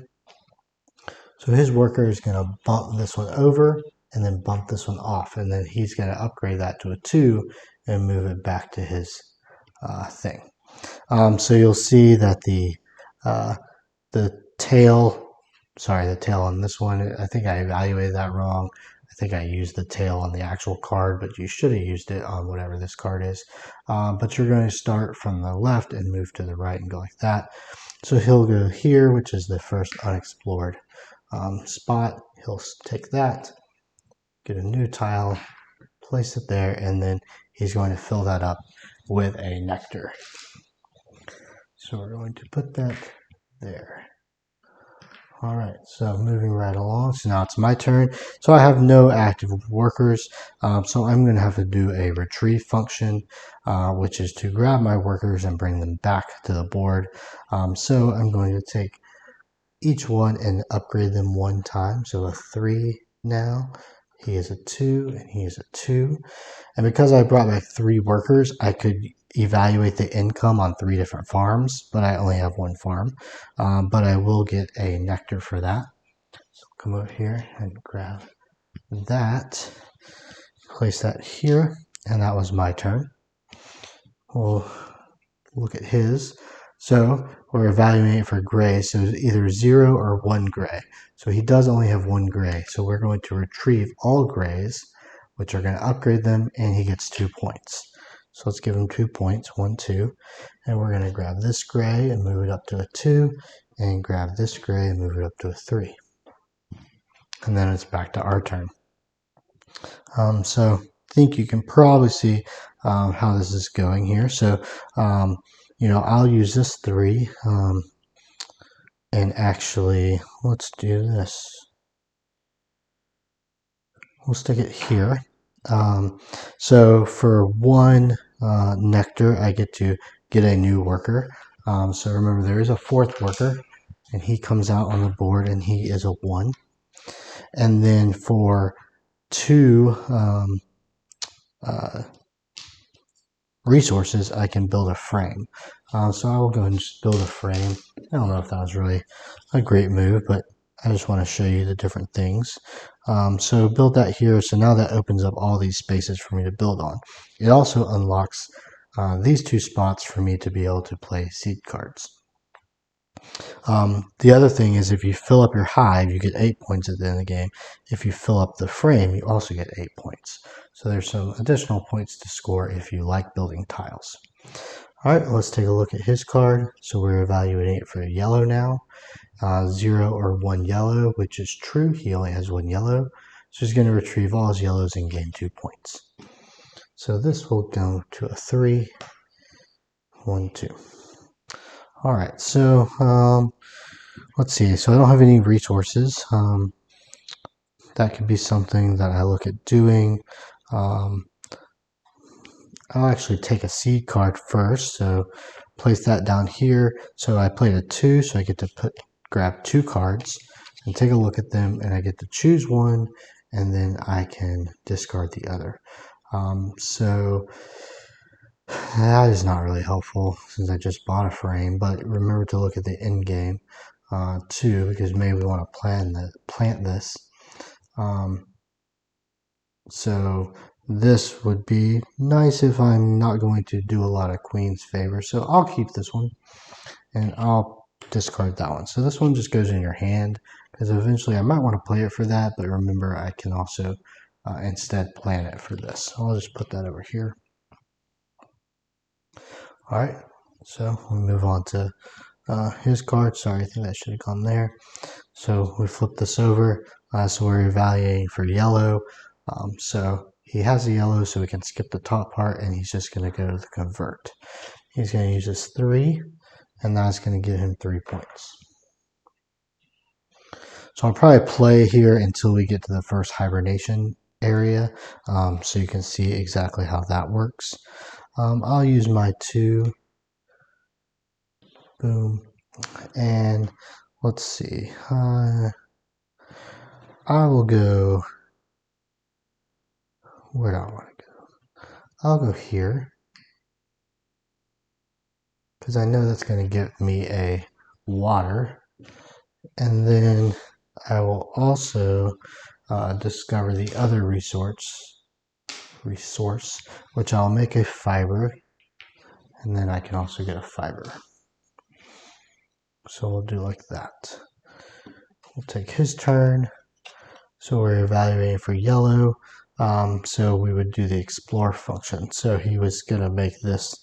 So his worker is going to bump this one over and then bump this one off, and then he's going to upgrade that to a 2 and move it back to his thing. So you'll see that the tail, the tail on this one, I think I evaluated that wrong. I think I used the tail on the actual card, but you should have used it on whatever this card is. But you're going to start from the left and move to the right and go like that. So he'll go here, which is the first unexplored spot. He'll take that, get a new tile, place it there, and then he's going to fill that up with a nectar. So we're going to put that there. All right, so moving right along. So now it's my turn. So I have no active workers. So I'm going to have to do a retrieve function, which is to grab my workers and bring them back to the board. So I'm going to take each one and upgrade them 1 time. So a 3 now. He is a 2 and he is a 2. And because I brought back 3 workers, I could evaluate the income on 3 different farms, but I only have 1 farm. But I will get a nectar for that. So come over here and grab that, place that here, and that was my turn. We'll look at his. So we're evaluating for gray, so it's either 0 or 1 gray. So he does only have 1 gray. So we're going to retrieve all grays, which are going to upgrade them, and he gets 2 points. So let's give him 2 points, 1, 2. And we're going to grab this gray and move it up to a 2, and grab this gray and move it up to a 3. And then it's back to our turn. So I think you can probably see how this is going here. So, I'll use this 3, and actually, let's do this. We'll stick it here. So for 1 nectar, I get to get a new worker. So remember, there is a 4th worker, and he comes out on the board, and he is a 1. And then for 2 resources, I can build a frame. So I will go and just build a frame. I don't know if that was really a great move, but I just want to show you the different things. So build that here. So now that opens up all these spaces for me to build on. It also unlocks these 2 spots for me to be able to play seed cards. The other thing is, if you fill up your hive, you get 8 points at the end of the game. If you fill up the frame, you also get 8 points. So there's some additional points to score if you like building tiles. All right, let's take a look at his card. So we're evaluating it for yellow now. 0 or 1 yellow, which is true. He only has 1 yellow. So he's going to retrieve all his yellows and gain 2 points. So this will go to a 3, 1, 2. All right, so let's see. So I don't have any resources. That could be something that I look at doing. I'll actually take a seed card first. So place that down here. So I played a 2, so I get to grab 2 cards and take a look at them, and I get to choose one, and then I can discard the other. So that is not really helpful since I just bought a frame, but remember to look at the end game too, because maybe we want to plant this. So this would be nice if I'm not going to do a lot of queen's favor. So I'll keep this one and I'll discard that one. So this one just goes in your hand because eventually I might want to play it for that, but remember I can also instead plan it for this. So I'll just put that over here. All right, so we'll move on to his card. Sorry, I think that should have gone there. So we flip this over. So we're evaluating for yellow. So he has a yellow, so we can skip the top part, and he's just going to go to the convert. He's going to use this 3, and that's going to give him 3 points. So I'll probably play here until we get to the first hibernation area, so you can see exactly how that works. I'll use my 2. Boom. And let's see. I will go. Where do I want to go? I'll go here because I know that's going to give me a water. And then I will also discover the other resource, which I'll make a fiber. And then I can also get a fiber. So we'll do like that. We'll take his turn. So we're evaluating for yellow. So we would do the explore function. So he was going to make this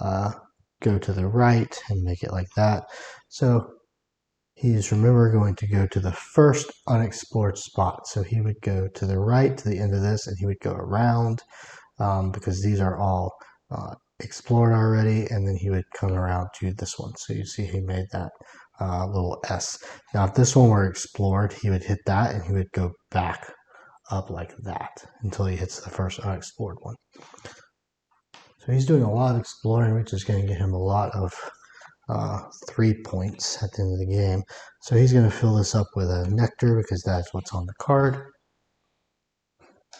go to the right and make it like that. So he's, remember, going to go to the first unexplored spot. So he would go to the right to the end of this, and he would go around because these are all explored already, and then he would come around to this one. So you see he made that little S. Now if this one were explored, he would hit that and he would go back up like that until he hits the first unexplored one. So he's doing a lot of exploring, which is going to get him a lot of 3 points at the end of the game. So he's going to fill this up with a nectar because that's what's on the card.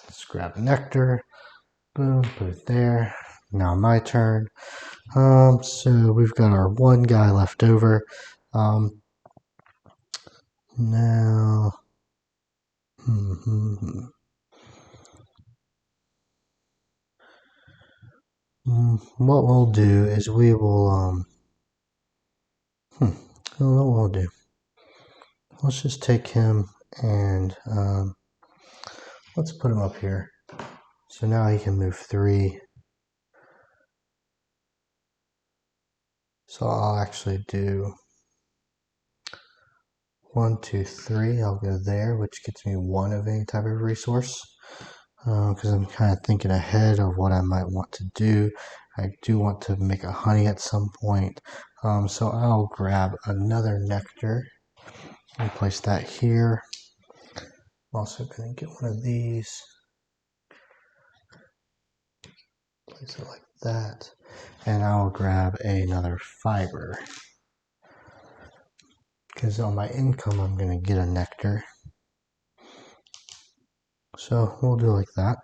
Let's grab nectar. Boom, put it there. Now my turn. So we've got our 1 guy left over. Now, what we'll do is we will, what we'll do. Let's just take him and let's put him up here. So now he can move 3. So I'll actually do 1, 2, 3. I'll go there, which gets me 1 of any type of resource. Because I'm kind of thinking ahead of what I might want to do. I do want to make a honey at some point. So I'll grab another nectar and place that here. I'm also going to get one of these. Place it like that. And I'll grab another fiber. Because on my income, I'm going to get a nectar. So we'll do like that.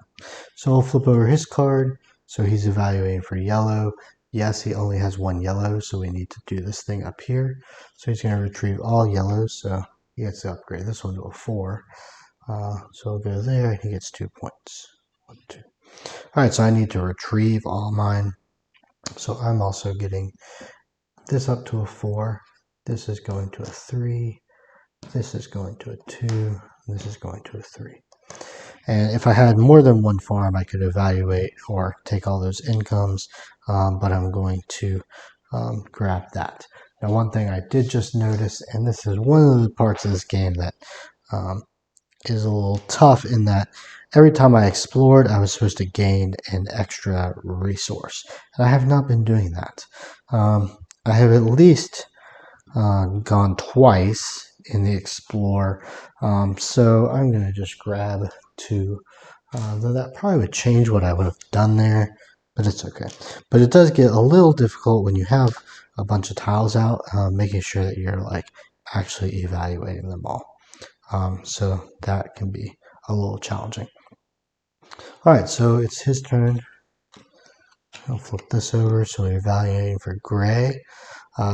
So we'll flip over his card. So he's evaluating for yellow. Yes, he only has 1 yellow, so we need to do this thing up here. So he's going to retrieve all yellows. So he gets to upgrade this one to a 4. So we'll go there, and he gets 2 points. 1, 2. All right, so I need to retrieve all mine. So I'm also getting this up to a 4. This is going to a 3. This is going to a 2. This is going to a 3. And if I had more than 1 farm, I could evaluate or take all those incomes, but I'm going to grab that. Now, one thing I did just notice, and this is one of the parts of this game that is a little tough, in that every time I explored, I was supposed to gain an extra resource. And I have not been doing that. I have at least gone twice in the explore, so I'm going to just grab 2, though that probably would change what I would have done there. but it's okay. But it does get a little difficult when you have a bunch of tiles out, making sure that you're like actually evaluating them all. So that can be a little challenging. All right, so it's his turn. I'll flip this over. So we're evaluating for gray.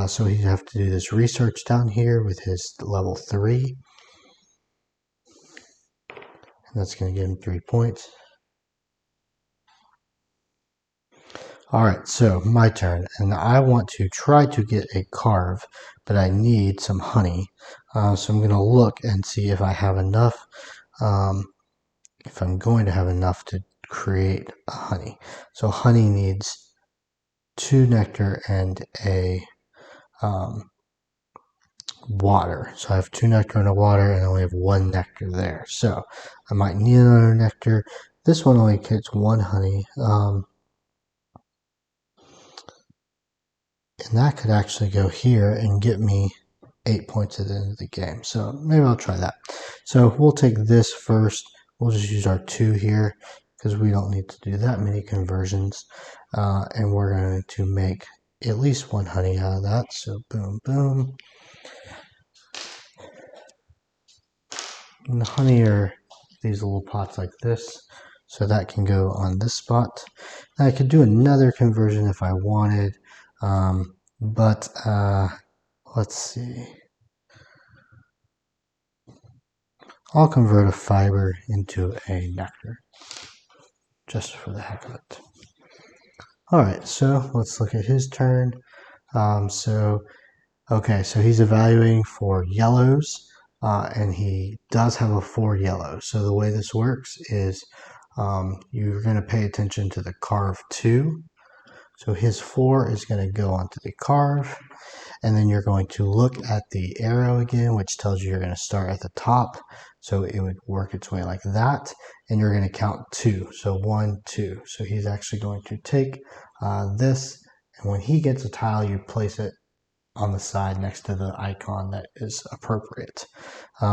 So he'd have to do this research down here with his level 3. And that's going to give him 3 points. All right, so my turn, and I want to try to get a carve, but I need some honey. So I'm going to look and see if I have enough, if I'm going to have enough to create a honey. So honey needs 2 nectar and a water. So I have 2 nectar and a water, and I only have 1 nectar there. So I might need another nectar. This one only gets 1 honey. And that could actually go here and get me 8 points at the end of the game. So maybe I'll try that. So we'll take this first. We'll just use our 2 here because we don't need to do that many conversions. And we're going to make at least 1 honey out of that. So boom, boom. And the honey are these little pots like this. So that can go on this spot. And I could do another conversion if I wanted. But let's see. I'll convert a fiber into a nectar, just for the heck of it. All right, so let's look at his turn. Okay, so he's evaluating for yellows, and he does have a 4 yellow. So the way this works is you're going to pay attention to the carve 2. So his 4 is going to go onto the carve, and then you're going to look at the arrow again, which tells you you're going to start at the top. So it would work its way like that, and you're going to count 2. So 1, 2. So he's actually going to take this, and when he gets a tile, you place it on the side next to the icon that is appropriate.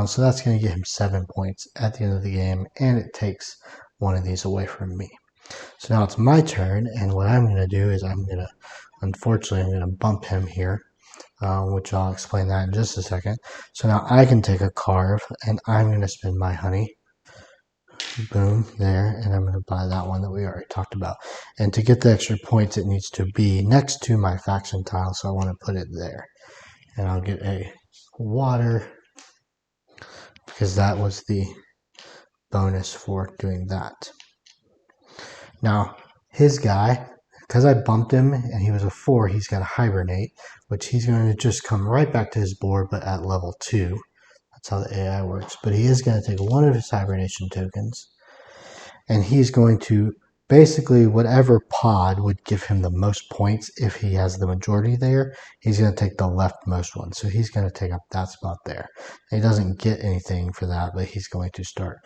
So that's going to get him 7 points at the end of the game, and it takes one of these away from me. So now it's my turn, and what I'm going to do is unfortunately, I'm going to bump him here, which I'll explain that in just a second. So now I can take a carve, and I'm going to spend my honey. Boom, there, and I'm going to buy that one that we already talked about. And to get the extra points, it needs to be next to my faction tile, so I want to put it there. And I'll get a water, because that was the bonus for doing that. Now, his guy, because I bumped him and he was a 4, he's got a hibernate, which he's going to just come right back to his board, but at level 2. That's how the AI works. But he is going to take one of his hibernation tokens, and he's going to basically whatever pod would give him the most points if he has the majority there, he's going to take the leftmost one. So he's going to take up that spot there. He doesn't get anything for that, but he's going to start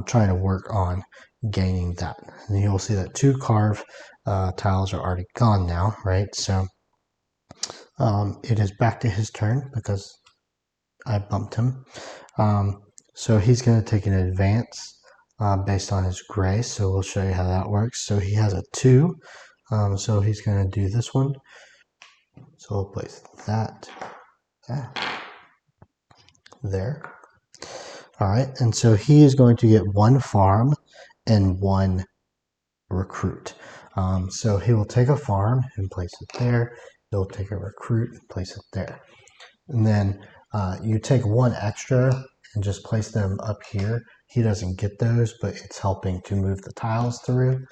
trying to work on gaining that. And you'll see that 2 carve tiles are already gone now, right? So it is back to his turn because I bumped him. So he's going to take an advance based on his gray. So we'll show you how that works. So he has a 2. So he's going to do this one. So we'll place that there. All right. And so he is going to get 1 farm and 1 recruit. So he will take a farm and place it there. He'll take a recruit and place it there. And then you take 1 extra and just place them up here. He doesn't get those, but it's helping to move the tiles through.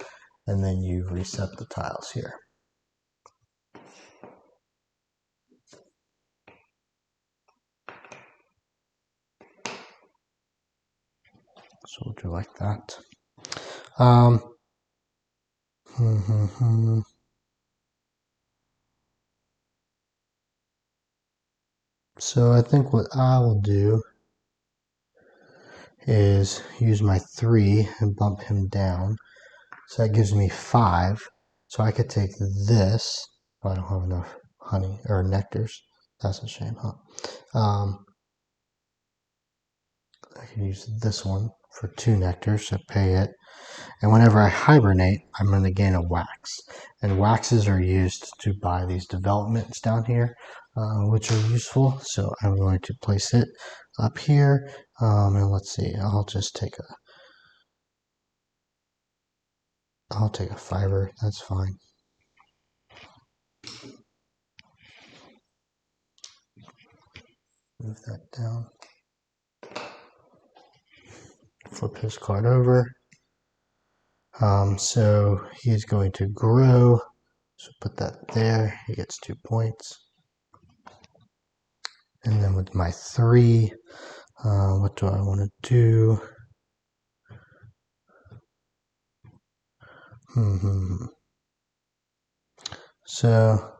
And then you reset the tiles here. So we'll do like that. So I think what I will do is use my 3 and bump him down. So that gives me 5. So I could take this. Oh, I don't have enough honey or nectars. That's a shame, huh? I could use this one for 2 nectar, so pay it. And whenever I hibernate, I'm going to gain a wax. And waxes are used to buy these developments down here, which are useful. So I'm going to place it up here. And let's see, I'll take a fiber. That's fine. Move that down. Flip his card over. So he is going to grow. So put that there. He gets 2 points. And then with my 3, what do I want to do? So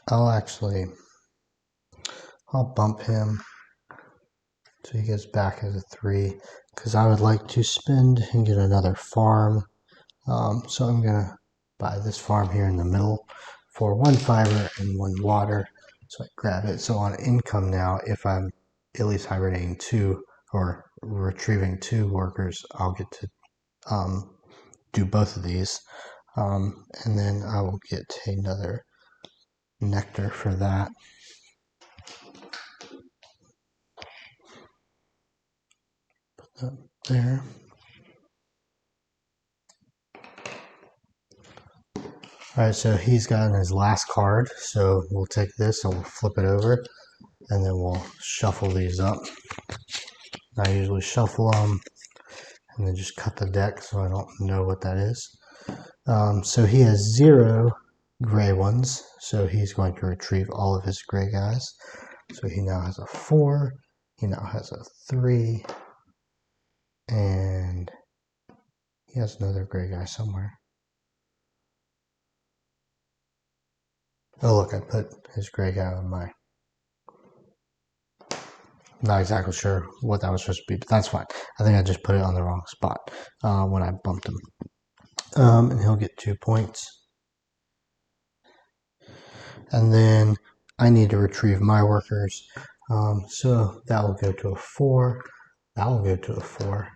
I'll bump him so he gets back as a 3, because I would like to spend and get another farm. So I'm going to buy this farm here in the middle for 1 fiber and 1 water. So I grab it. So on income now, if I'm at least hibernating 2 or retrieving 2 workers, I'll get to do both of these. And then I will get another nectar for that. Put that there. Alright, so he's gotten his last card, so we'll take this and we'll flip it over, and then we'll shuffle these up. I usually shuffle them and then just cut the deck so I don't know what that is. So he has 0 gray ones, so he's going to retrieve all of his gray guys. So he now has a 4, he now has a 3, and he has another gray guy somewhere. Oh look, I put his gray guy on my... Not exactly sure what that was supposed to be, but that's fine. I think I just put it on the wrong spot when I bumped him. And he'll get 2 points. And then I need to retrieve my workers. So that will go to a 4. That will go to a 4.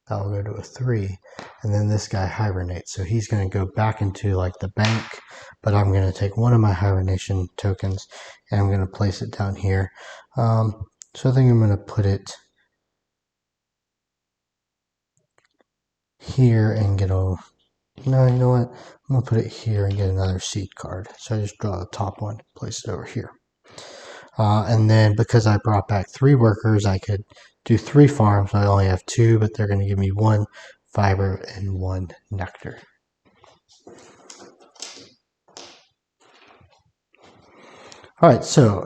That will go to a 3. And then this guy hibernates. So he's going to go back into like the bank. But I'm going to take one of my hibernation tokens and I'm going to place it down here. So I think I'm going to put it here and get a... No, you know what? I'm going to put it here and get another seed card. So I just draw the top one, place it over here. And then because I brought back 3 workers, I could do 3 farms. I only have 2, but they're going to give me 1 fiber and 1 nectar. Alright, so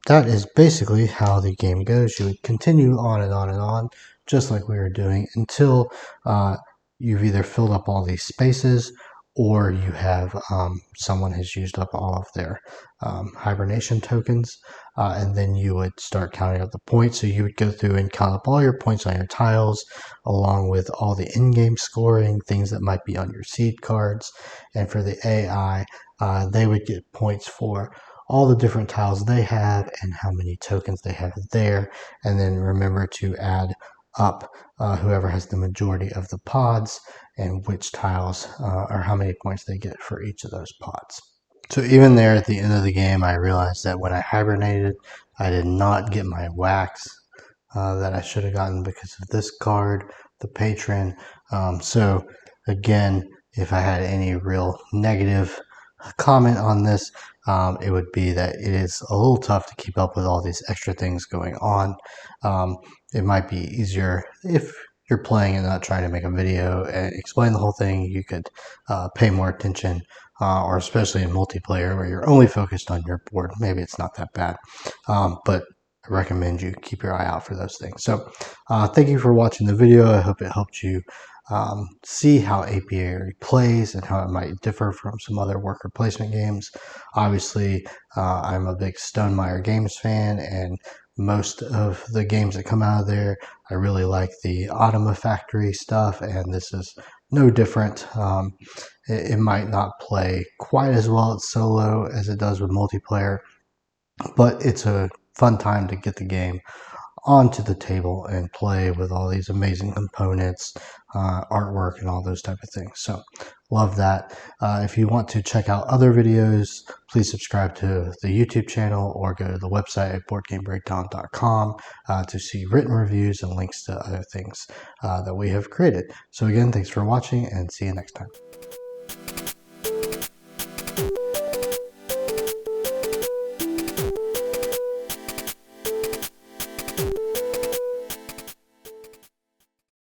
that is basically how the game goes. You would continue on and on and on, just like we were doing, until you've either filled up all these spaces or you have someone has used up all of their hibernation tokens, and then you would start counting up the points. So you would go through and count up all your points on your tiles, along with all the in-game scoring, things that might be on your seed cards. And for the AI, they would get points for all the different tiles they have and how many tokens they have there. And then remember to add up whoever has the majority of the pods and which tiles or how many points they get for each of those pods. So even there at the end of the game, I realized that when I hibernated, I did not get my wax that I should have gotten because of this card, the patron. So again, if I had any real negative comment on this, it would be that it is a little tough to keep up with all these extra things going on. It might be easier if you're playing and not trying to make a video and explain the whole thing. You could pay more attention, or especially in multiplayer where you're only focused on your board. Maybe it's not that bad, but I recommend you keep your eye out for those things. So thank you for watching the video. I hope it helped you see how Apiary plays and how it might differ from some other worker placement games. Obviously, I'm a big Stonemaier Games fan, and most of the games that come out of there, I really like the Automa Factory stuff, and this is no different. It might not play quite as well at solo as it does with multiplayer, but it's a fun time to get the game onto the table and play with all these amazing components, artwork, and all those type of things. So love that. If you want to check out other videos, please subscribe to the YouTube channel or go to the website at boardgamebreakdown.com to see written reviews and links to other things that we have created. So again, thanks for watching and see you next time.